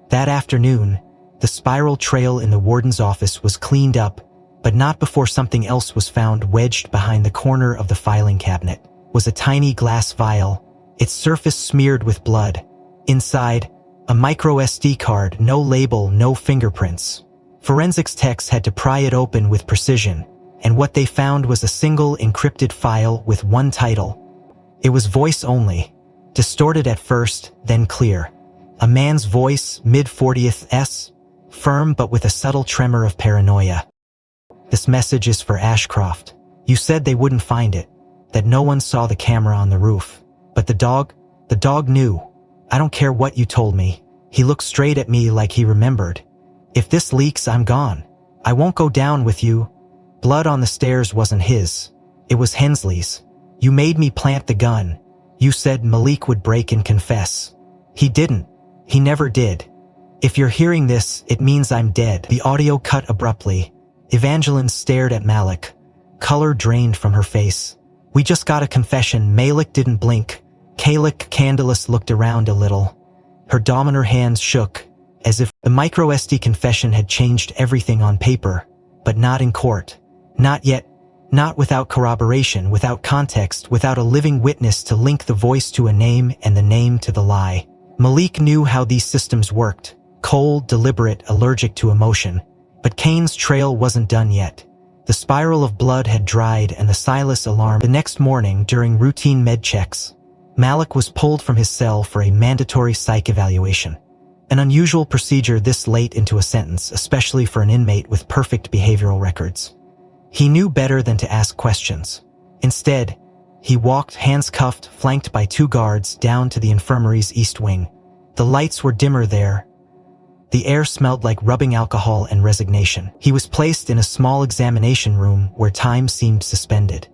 That afternoon, the spiral trail in the warden's office was cleaned up, but not before something else was found. Wedged behind the corner of the filing cabinet was a tiny glass vial, its surface smeared with blood. Inside, a micro SD card, no label, no fingerprints. Forensics techs had to pry it open with precision, and what they found was a single encrypted file with one title. It was voice only, distorted at first, then clear. A man's voice, mid-40s, firm but with a subtle tremor of paranoia. This message is for Ashcroft. You said they wouldn't find it, that no one saw the camera on the roof. But the dog knew. I don't care what you told me. He looked straight at me like he remembered. If this leaks, I'm gone. I won't go down with you. Blood on the stairs wasn't his. It was Hensley's. You made me plant the gun. You said Malik would break and confess. He didn't. He never did. If you're hearing this, it means I'm dead. The audio cut abruptly. Evangeline stared at Malik. Color drained from her face. We just got a confession. Malik didn't blink. Candace looked around a little. Her dominant hands shook, as if the micro-SD confession had changed everything on paper, but not in court. Not yet. Not without corroboration, without context, without a living witness to link the voice to a name and the name to the lie. Malik knew how these systems worked. Cold, deliberate, allergic to emotion. But Kane's trail wasn't done yet. The spiral of blood had dried and the Silas alarm. The next morning, during routine med checks, Malik was pulled from his cell for a mandatory psych evaluation. An unusual procedure this late into a sentence, especially for an inmate with perfect behavioral records. He knew better than to ask questions. Instead, he walked, hands cuffed, flanked by 2 guards, down to the infirmary's east wing. The lights were dimmer there. The air smelled like rubbing alcohol and resignation. He was placed in a small examination room where time seemed suspended.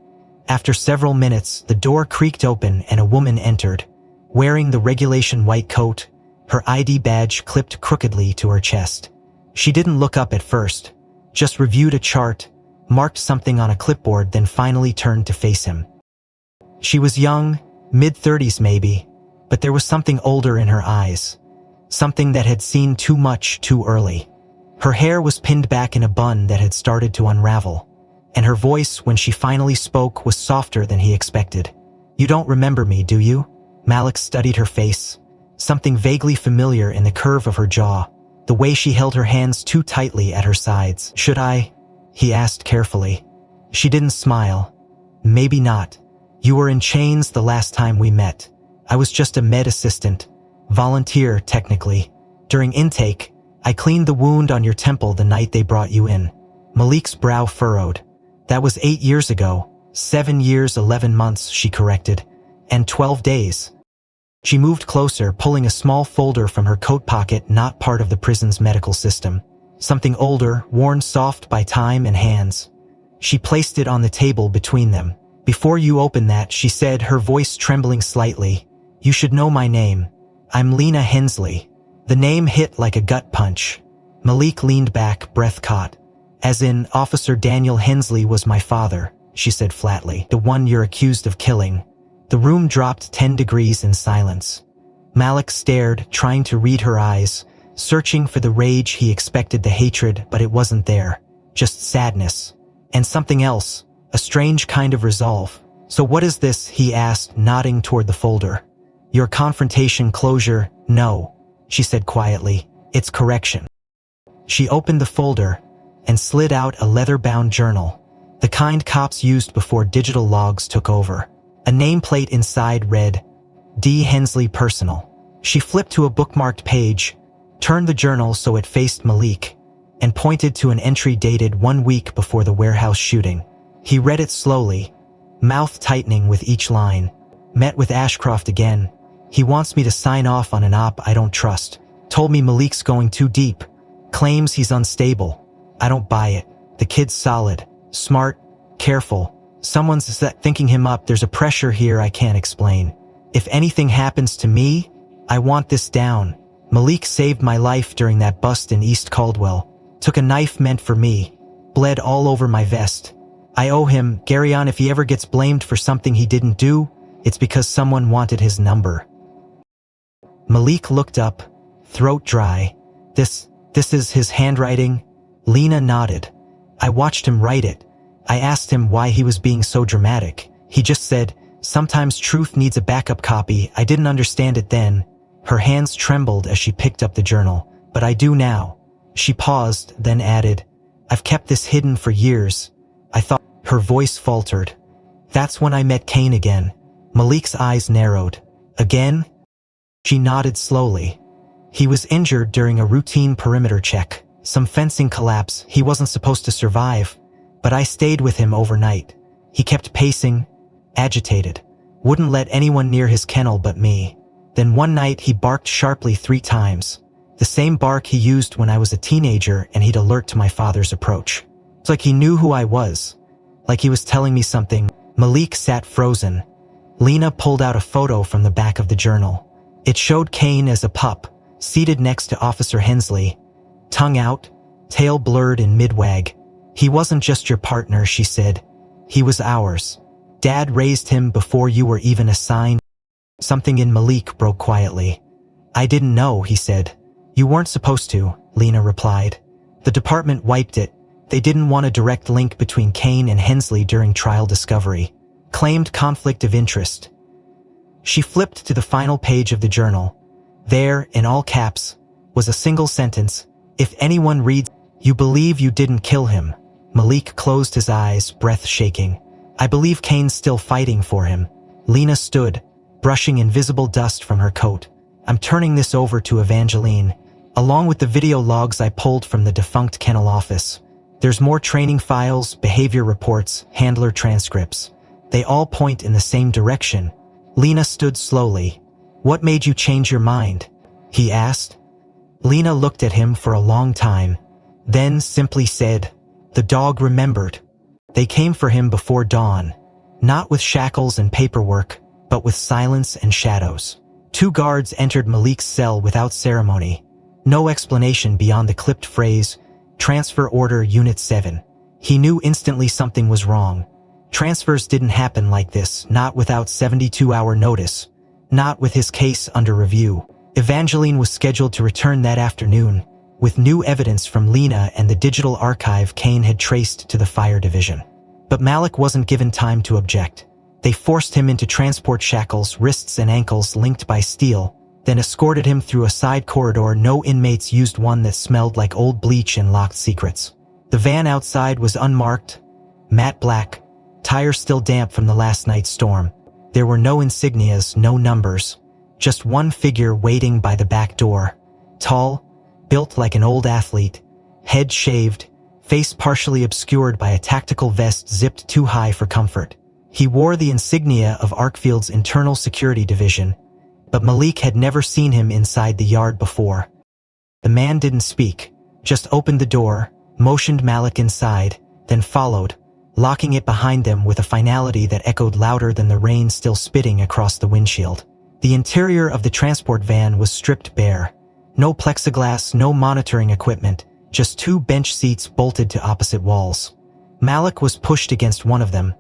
After several minutes, the door creaked open and a woman entered, wearing the regulation white coat, her ID badge clipped crookedly to her chest. She didn't look up at first, just reviewed a chart, marked something on a clipboard, then finally turned to face him. She was young, mid-30s maybe, but there was something older in her eyes. Something that had seen too much too early. Her hair was pinned back in a bun that had started to unravel, and her voice, when she finally spoke, was softer than he expected. "You don't remember me, do you?" Malik studied her face. Something vaguely familiar in the curve of her jaw, the way she held her hands too tightly at her sides. "Should I?" he asked carefully. She didn't smile. "Maybe not. You were in chains the last time we met. I was just a med assistant. Volunteer, technically. During intake, I cleaned the wound on your temple the night they brought you in." Malik's brow furrowed. "That was 8 years ago. 7 years, 11 months, she corrected. And 12 days. She moved closer, pulling a small folder from her coat pocket, not part of the prison's medical system. Something older, worn soft by time and hands. She placed it on the table between them. "Before you open that," she said, her voice trembling slightly, "you should know my name. I'm Lena Hensley." The name hit like a gut punch. Malik leaned back, breath caught. "As in, Officer Daniel Hensley was my father," she said flatly. "The one you're accused of killing." The room dropped 10 degrees in silence. Malik stared, trying to read her eyes, searching for the rage he expected, the hatred, but it wasn't there. Just sadness. And something else, a strange kind of resolve. "So what is this?" he asked, nodding toward the folder. "Your confrontation closure?" "No," she said quietly. "It's correction." She opened the folder and slid out a leather-bound journal, the kind cops used before digital logs took over. A nameplate inside read, D. Hensley Personal. She flipped to a bookmarked page, turned the journal so it faced Malik, and pointed to an entry dated 1 week before the warehouse shooting. He read it slowly, mouth tightening with each line. "Met with Ashcroft again. He wants me to sign off on an op I don't trust. Told me Malik's going too deep. Claims he's unstable. I don't buy it. The kid's solid, smart, careful. Someone's thinking him up. There's a pressure here I can't explain. If anything happens to me, I want this down. Malik saved my life during that bust in East Caldwell. Took a knife meant for me. Bled all over my vest. I owe him, Garyon. If he ever gets blamed for something he didn't do, it's because someone wanted his number." Malik looked up, throat dry. This is his handwriting?" Lena nodded. "I watched him write it. I asked him why he was being so dramatic. He just said, sometimes truth needs a backup copy. I didn't understand it then." Her hands trembled as she picked up the journal. "But I do now." She paused, then added, "I've kept this hidden for years. I thought..." Her voice faltered. "That's when I met Kane again." Malik's eyes narrowed. "Again?" She nodded slowly. "He was injured during a routine perimeter check. Some fencing collapse. He wasn't supposed to survive. But I stayed with him overnight. He kept pacing, agitated. Wouldn't let anyone near his kennel but me. Then one night he barked sharply 3 times. The same bark he used when I was a teenager, and he'd alert to my father's approach. It's like he knew who I was. Like he was telling me something." Malik sat frozen. Lena pulled out a photo from the back of the journal. It showed Kane as a pup, seated next to Officer Hensley. Tongue out, tail blurred in mid-wag. "He wasn't just your partner," she said. "He was ours. Dad raised him before you were even assigned." Something in Malik broke quietly. "I didn't know," he said. "You weren't supposed to," Lena replied. "The department wiped it. They didn't want a direct link between Kane and Hensley during trial discovery. Claimed conflict of interest. She flipped to the final page of the journal. There, in all caps, was a single sentence. If anyone reads, "You believe you didn't kill him." Malik closed his eyes, breath shaking. "I believe Kane's still fighting for him." Lena stood, brushing invisible dust from her coat. "I'm turning this over to Evangeline, along with the video logs I pulled from the defunct kennel office. There's more training files, behavior reports, handler transcripts. They all point in the same direction." Lena stood slowly. "What made you change your mind?" he asked. Lena looked at him for a long time, then simply said, "The dog remembered. They came for him before dawn, not with shackles and paperwork, but with silence and shadows." 2 guards entered Malik's cell without ceremony. No explanation beyond the clipped phrase, "Transfer Order Unit 7. He knew instantly something was wrong. Transfers didn't happen like this, not without 72-hour notice, not with his case under review. Evangeline was scheduled to return that afternoon, with new evidence from Lena and the digital archive Kane had traced to the fire division. But Malik wasn't given time to object. They forced him into transport shackles, wrists and ankles linked by steel, then escorted him through a side corridor. No inmates used, one that smelled like old bleach and locked secrets. The van outside was unmarked, matte black, tires still damp from the last night's storm. There were no insignias, no numbers, just one figure waiting by the back door. Tall, built like an old athlete, head shaved, face partially obscured by a tactical vest zipped too high for comfort. He wore the insignia of Arkfield's internal security division, but Malik had never seen him inside the yard before. The man didn't speak, just opened the door, motioned Malik inside, then followed, locking it behind them with a finality that echoed louder than the rain still spitting across the windshield. The interior of the transport van was stripped bare. No plexiglass, no monitoring equipment, just 2 bench seats bolted to opposite walls. Malik was pushed against one of them,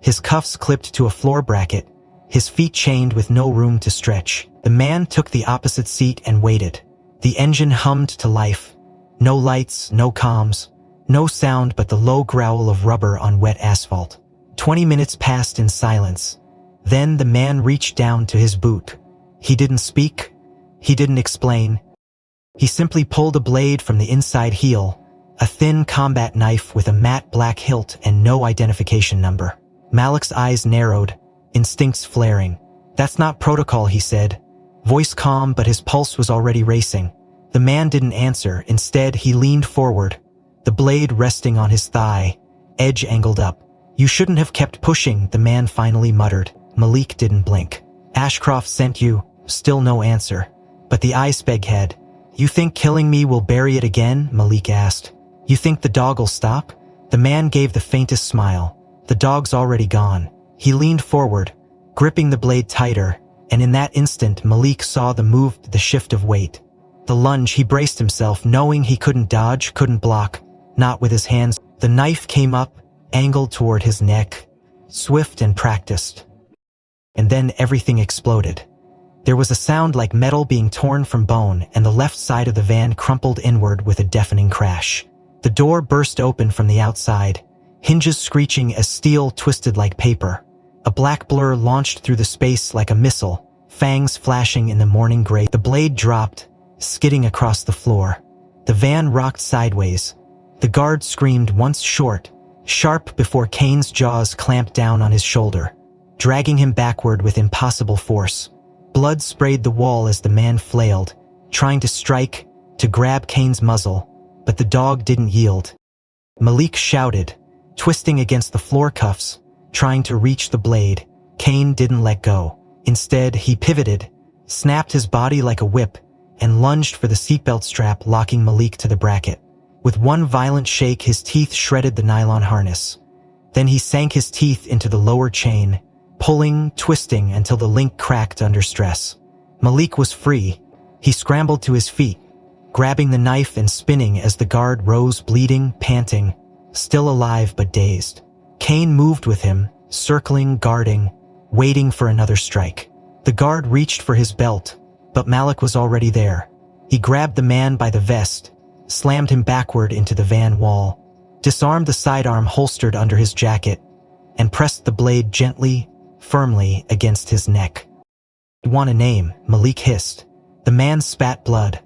his cuffs clipped to a floor bracket, his feet chained with no room to stretch. The man took the opposite seat and waited. The engine hummed to life. No lights, no comms, no sound but the low growl of rubber on wet asphalt. 20 minutes passed in silence. Then the man reached down to his boot. He didn't speak. He didn't explain. He simply pulled a blade from the inside heel, a thin combat knife with a matte black hilt and no identification number. Malik's eyes narrowed, instincts flaring. "That's not protocol," he said, voice calm but his pulse was already racing. The man didn't answer. Instead, he leaned forward, the blade resting on his thigh, edge angled up. "You shouldn't have kept pushing," the man finally muttered. Malik didn't blink. "Ashcroft sent you." Still no answer. "But the iceberg head. You think killing me will bury it again?" Malik asked. "You think the dog'll stop?" The man gave the faintest smile. "The dog's already gone." He leaned forward, gripping the blade tighter, and in that instant Malik saw the shift of weight. The lunge. He braced himself, knowing he couldn't dodge, couldn't block, not with his hands. The knife came up, angled toward his neck, swift and practiced. And then everything exploded. There was a sound like metal being torn from bone, and the left side of the van crumpled inward with a deafening crash. The door burst open from the outside, hinges screeching as steel twisted like paper. A black blur launched through the space like a missile, fangs flashing in the morning gray. The blade dropped, skidding across the floor. The van rocked sideways. The guard screamed once short, sharp before Kane's jaws clamped down on his shoulder, dragging him backward with impossible force. Blood sprayed the wall as the man flailed, trying to strike, to grab Kane's muzzle, but the dog didn't yield. Malik shouted, twisting against the floor cuffs, trying to reach the blade. Kane didn't let go. Instead, he pivoted, snapped his body like a whip, and lunged for the seatbelt strap, locking Malik to the bracket. With one violent shake, his teeth shredded the nylon harness. Then he sank his teeth into the lower chain, pulling, twisting until the link cracked under stress. Malik was free. He scrambled to his feet, grabbing the knife and spinning as the guard rose, bleeding, panting, still alive but dazed. Kane moved with him, circling, guarding, waiting for another strike. The guard reached for his belt, but Malik was already there. He grabbed the man by the vest, slammed him backward into the van wall, disarmed the sidearm holstered under his jacket, and pressed the blade gently, firmly against his neck. "Want a name?" Malik hissed. The man spat blood.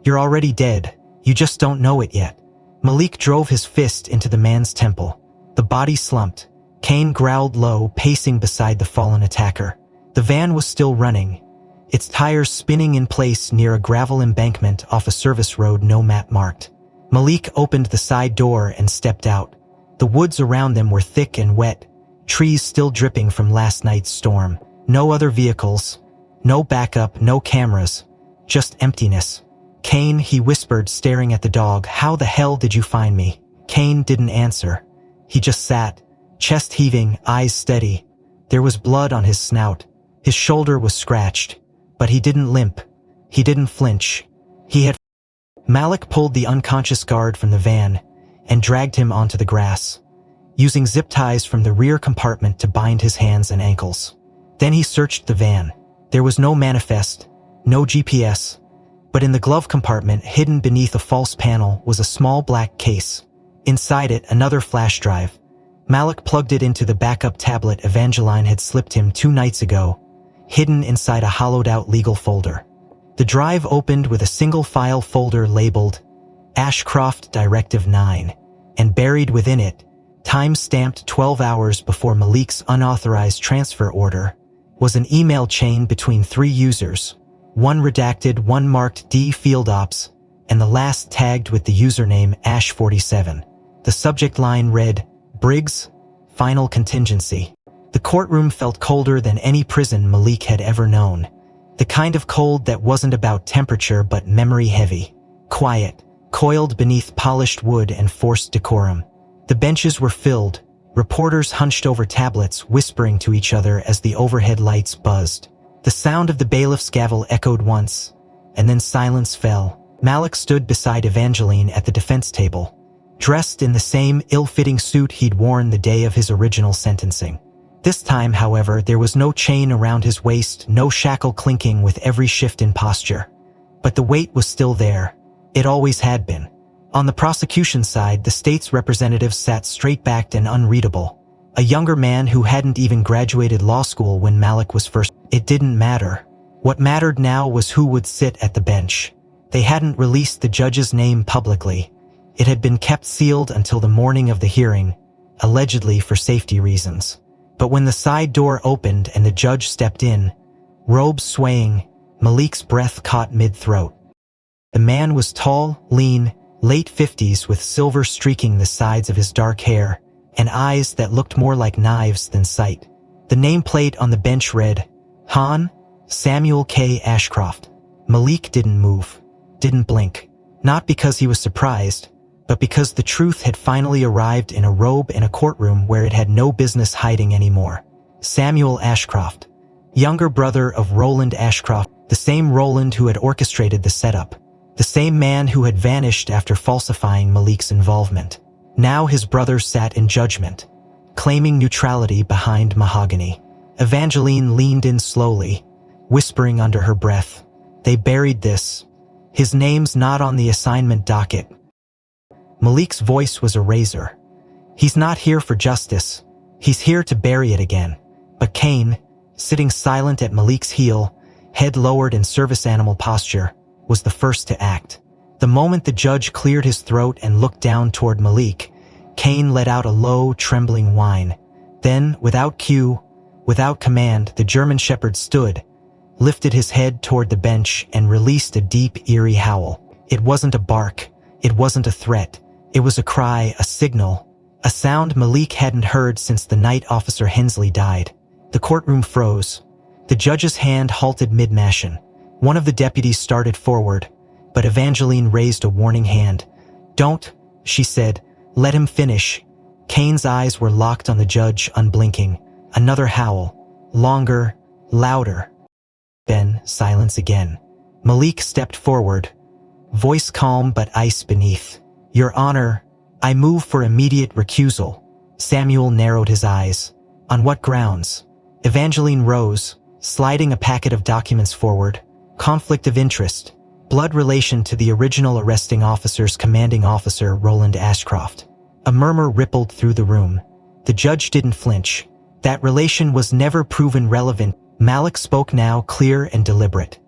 "You're already dead. You just don't know it yet." Malik drove his fist into the man's temple. The body slumped. Kane growled low, pacing beside the fallen attacker. The van was still running, its tires spinning in place near a gravel embankment off a service road no map marked. Malik opened the side door and stepped out. The woods around them were thick and wet, trees still dripping from last night's storm. No other vehicles, no backup, no cameras, just emptiness. "Kane," he whispered, staring at the dog, "how the hell did you find me?" Kane didn't answer. He just sat, chest heaving, eyes steady. There was blood on his snout. His shoulder was scratched, but he didn't limp. He didn't flinch. He had... Malik pulled the unconscious guard from the van and dragged him onto the grass, using zip ties from the rear compartment to bind his hands and ankles. Then he searched the van. There was no manifest, no GPS, but in the glove compartment, hidden beneath a false panel, was a small black case. Inside it, another flash drive. Malik plugged it into the backup tablet Evangeline had slipped him 2 nights ago, hidden inside a hollowed-out legal folder. The drive opened with a single file folder labeled Ashcroft Directive 9, and buried within it, time-stamped 12 hours before Malik's unauthorized transfer order, was an email chain between 3 users, one redacted, one marked D Field Ops, and the last tagged with the username Ash47. The subject line read, "Briggs, Final Contingency." The courtroom felt colder than any prison Malik had ever known. The kind of cold that wasn't about temperature but memory-heavy. Quiet, coiled beneath polished wood and forced decorum. The benches were filled, reporters hunched over tablets whispering to each other as the overhead lights buzzed. The sound of the bailiff's gavel echoed once, and then silence fell. Malik stood beside Evangeline at the defense table, dressed in the same ill-fitting suit he'd worn the day of his original sentencing. This time, however, there was no chain around his waist, no shackle clinking with every shift in posture. But the weight was still there. It always had been. On the prosecution side, the state's representatives sat straight-backed and unreadable. A younger man who hadn't even graduated law school when Malik was first. It didn't matter. What mattered now was who would sit at the bench. They hadn't released the judge's name publicly. It had been kept sealed until the morning of the hearing, allegedly for safety reasons. But when the side door opened and the judge stepped in, robes swaying, Malik's breath caught mid-throat. The man was tall, lean, late 50s with silver streaking the sides of his dark hair, and eyes that looked more like knives than sight. The nameplate on the bench read, Han, Samuel K. Ashcroft. Malik didn't move, didn't blink. Not because he was surprised, but because the truth had finally arrived in a robe in a courtroom where it had no business hiding anymore. Samuel Ashcroft, younger brother of Roland Ashcroft, the same Roland who had orchestrated the setup, the same man who had vanished after falsifying Malik's involvement. Now his brother sat in judgment, claiming neutrality behind mahogany. Evangeline leaned in slowly, whispering under her breath, "They buried this. His name's not on the assignment docket." Malik's voice was a razor. "He's not here for justice. He's here to bury it again." But Kane, sitting silent at Malik's heel, head lowered in service animal posture, was the first to act. The moment the judge cleared his throat and looked down toward Malik, Kane let out a low, trembling whine. Then, without cue, without command, the German Shepherd stood, lifted his head toward the bench, and released a deep, eerie howl. It wasn't a bark. It wasn't a threat. It was a cry, a signal, a sound Malik hadn't heard since the night Officer Hensley died. The courtroom froze. The judge's hand halted mid-motion. One of the deputies started forward, but Evangeline raised a warning hand. "Don't," she said. "Let him finish." Kane's eyes were locked on the judge, unblinking. Another howl. Longer, louder. Then silence again. Malik stepped forward, voice calm but ice beneath. "Your Honor, I move for immediate recusal." Samuel narrowed his eyes. "On what grounds?" Evangeline rose, sliding a packet of documents forward. "Conflict of interest. Blood relation to the original arresting officer's commanding officer, Roland Ashcroft." A murmur rippled through the room. The judge didn't flinch. That relation was never proven relevant. Malik spoke now, clear and deliberate.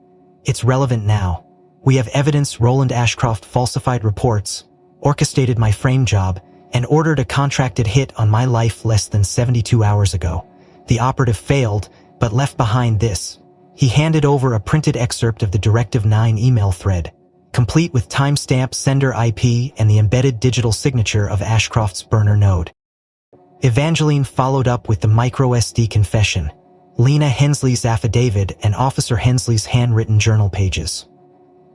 It's relevant now. We have evidence Roland Ashcroft falsified reports, orchestrated my frame job, and ordered a contracted hit on my life less than 72 hours ago. The operative failed, but left behind this. He handed over a printed excerpt of the Directive 9 email thread, complete with timestamp, sender IP, and the embedded digital signature of Ashcroft's burner node. Evangeline followed up with the microSD confession, Lena Hensley's affidavit, and Officer Hensley's handwritten journal pages.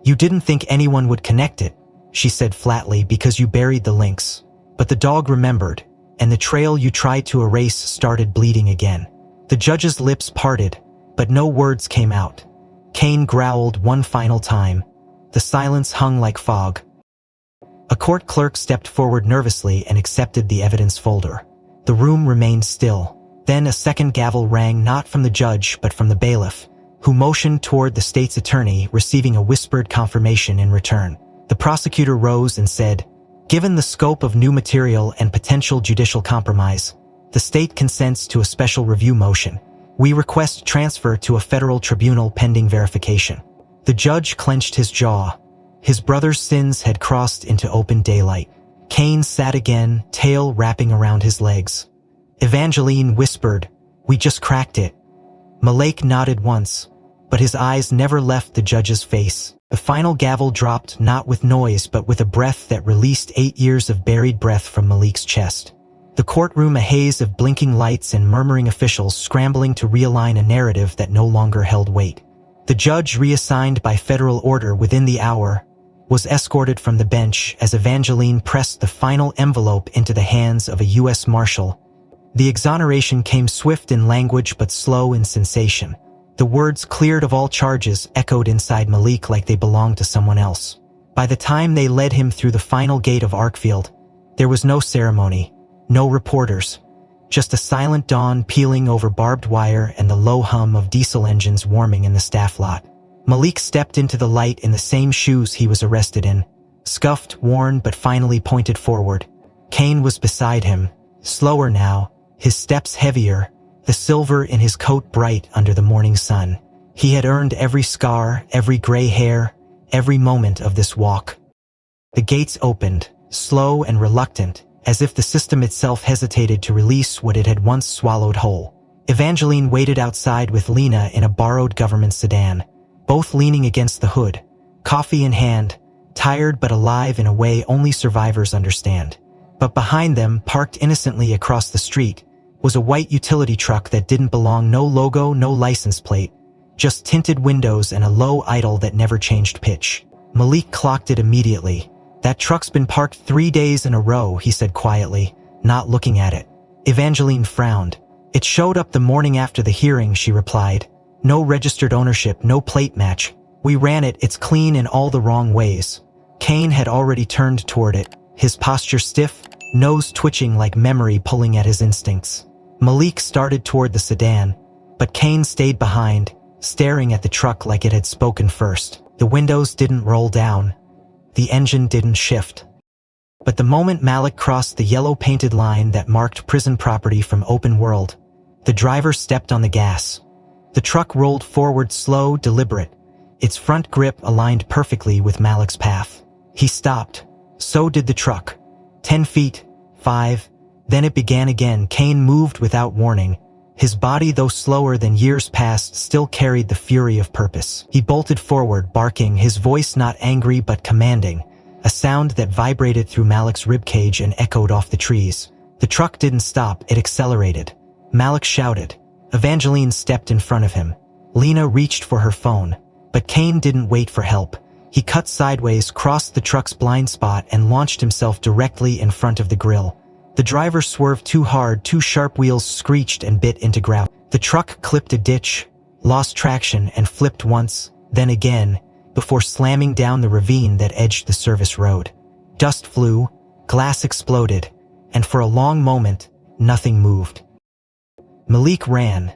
You didn't think anyone would connect it, she said flatly, because you buried the links. But the dog remembered, and the trail you tried to erase started bleeding again. The judge's lips parted, but no words came out. Kane growled one final time. The silence hung like fog. A court clerk stepped forward nervously and accepted the evidence folder. The room remained still. Then a second gavel rang, not from the judge but from the bailiff, who motioned toward the state's attorney, receiving a whispered confirmation in return. The prosecutor rose and said, "Given the scope of new material and potential judicial compromise, the state consents to a special review motion. We request transfer to a federal tribunal pending verification." The judge clenched his jaw. His brother's sins had crossed into open daylight. Kane sat again, tail wrapping around his legs. Evangeline whispered, "We just cracked it." Malik nodded once, but his eyes never left the judge's face. The final gavel dropped, not with noise but with a breath that released 8 years of buried breath from Malik's chest. The courtroom, a haze of blinking lights and murmuring officials scrambling to realign a narrative that no longer held weight. The judge, reassigned by federal order within the hour, was escorted from the bench as Evangeline pressed the final envelope into the hands of a U.S. Marshal. The exoneration came swift in language but slow in sensation. The words "cleared of all charges" echoed inside Malik like they belonged to someone else. By the time they led him through the final gate of Arkfield, there was no ceremony, no reporters, just a silent dawn peeling over barbed wire and the low hum of diesel engines warming in the staff lot. Malik stepped into the light in the same shoes he was arrested in, scuffed, worn, but finally pointed forward. Kane was beside him, slower now, his steps heavier, the silver in his coat bright under the morning sun. He had earned every scar, every gray hair, every moment of this walk. The gates opened, slow and reluctant, as if the system itself hesitated to release what it had once swallowed whole. Evangeline waited outside with Lena in a borrowed government sedan, both leaning against the hood, coffee in hand, tired but alive in a way only survivors understand. But behind them, parked innocently across the street, was a white utility truck that didn't belong. No logo, no license plate, just tinted windows and a low idle that never changed pitch. Malik clocked it immediately. "That truck's been parked 3 days in a row," he said quietly, not looking at it. Evangeline frowned. "It showed up the morning after the hearing," she replied. "No registered ownership, no plate match. We ran it, it's clean in all the wrong ways." Kane had already turned toward it, his posture stiff, nose twitching like memory pulling at his instincts. Malik started toward the sedan, but Kane stayed behind, staring at the truck like it had spoken first. The windows didn't roll down. The engine didn't shift. But the moment Malik crossed the yellow-painted line that marked prison property from open world, the driver stepped on the gas. The truck rolled forward, slow, deliberate, its front grip aligned perfectly with Malik's path. He stopped. So did the truck. 10 feet, 5, then it began again. Kane moved without warning. His body, though slower than years past, still carried the fury of purpose. He bolted forward, barking, his voice not angry but commanding, a sound that vibrated through Malik's ribcage and echoed off the trees. The truck didn't stop, it accelerated. Malik shouted. Evangeline stepped in front of him. Lena reached for her phone, but Kane didn't wait for help. He cut sideways, crossed the truck's blind spot, and launched himself directly in front of the grill. The driver swerved too hard, two sharp wheels screeched and bit into ground. The truck clipped a ditch, lost traction, and flipped once, then again, before slamming down the ravine that edged the service road. Dust flew, glass exploded, and for a long moment, nothing moved. Malik ran,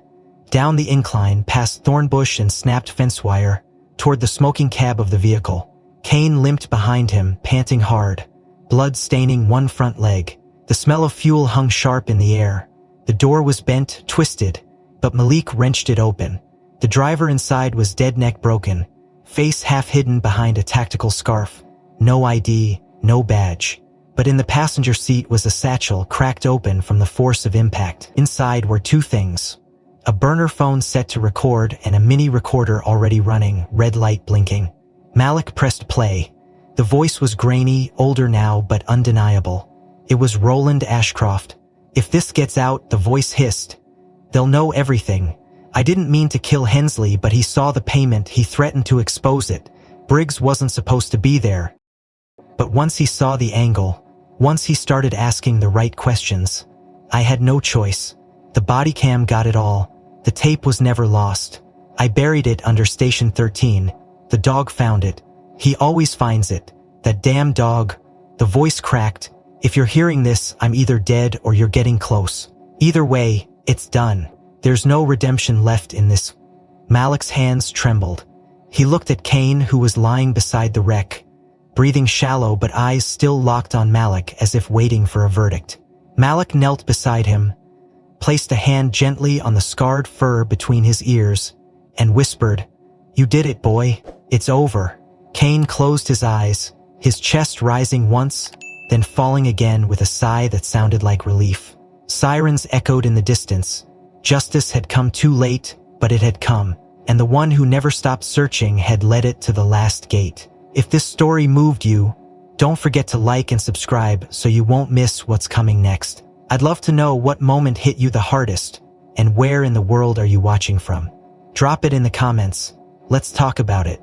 down the incline, past thornbush and snapped fence wire, toward the smoking cab of the vehicle. Kane limped behind him, panting hard, blood staining one front leg. The smell of fuel hung sharp in the air. The door was bent, twisted, but Malik wrenched it open. The driver inside was dead neck broken, face half hidden behind a tactical scarf. No ID, no badge. But in the passenger seat was a satchel cracked open from the force of impact. Inside were two things: a burner phone set to record and a mini recorder already running, red light blinking. Malik pressed play. The voice was grainy, older now, but undeniable. It was Roland Ashcroft. "If this gets out," the voice hissed, "they'll know everything. I didn't mean to kill Hensley, but he saw the payment. He threatened to expose it. Briggs wasn't supposed to be there. But once he saw the angle, once he started asking the right questions, I had no choice. The body cam got it all. The tape was never lost. I buried it under Station 13. The dog found it. He always finds it. That damn dog." The voice cracked. "If you're hearing this, I'm either dead or you're getting close. Either way, it's done. There's no redemption left in this." Malik's hands trembled. He looked at Kane, who was lying beside the wreck, breathing shallow but eyes still locked on Malik as if waiting for a verdict. Malik knelt beside him, placed a hand gently on the scarred fur between his ears, and whispered, "You did it, boy. It's over." Kane closed his eyes, his chest rising once, then falling again with a sigh that sounded like relief. Sirens echoed in the distance. Justice had come too late, but it had come, and the one who never stopped searching had led it to the last gate. If this story moved you, don't forget to like and subscribe so you won't miss what's coming next. I'd love to know what moment hit you the hardest, and where in the world are you watching from? Drop it in the comments. Let's talk about it.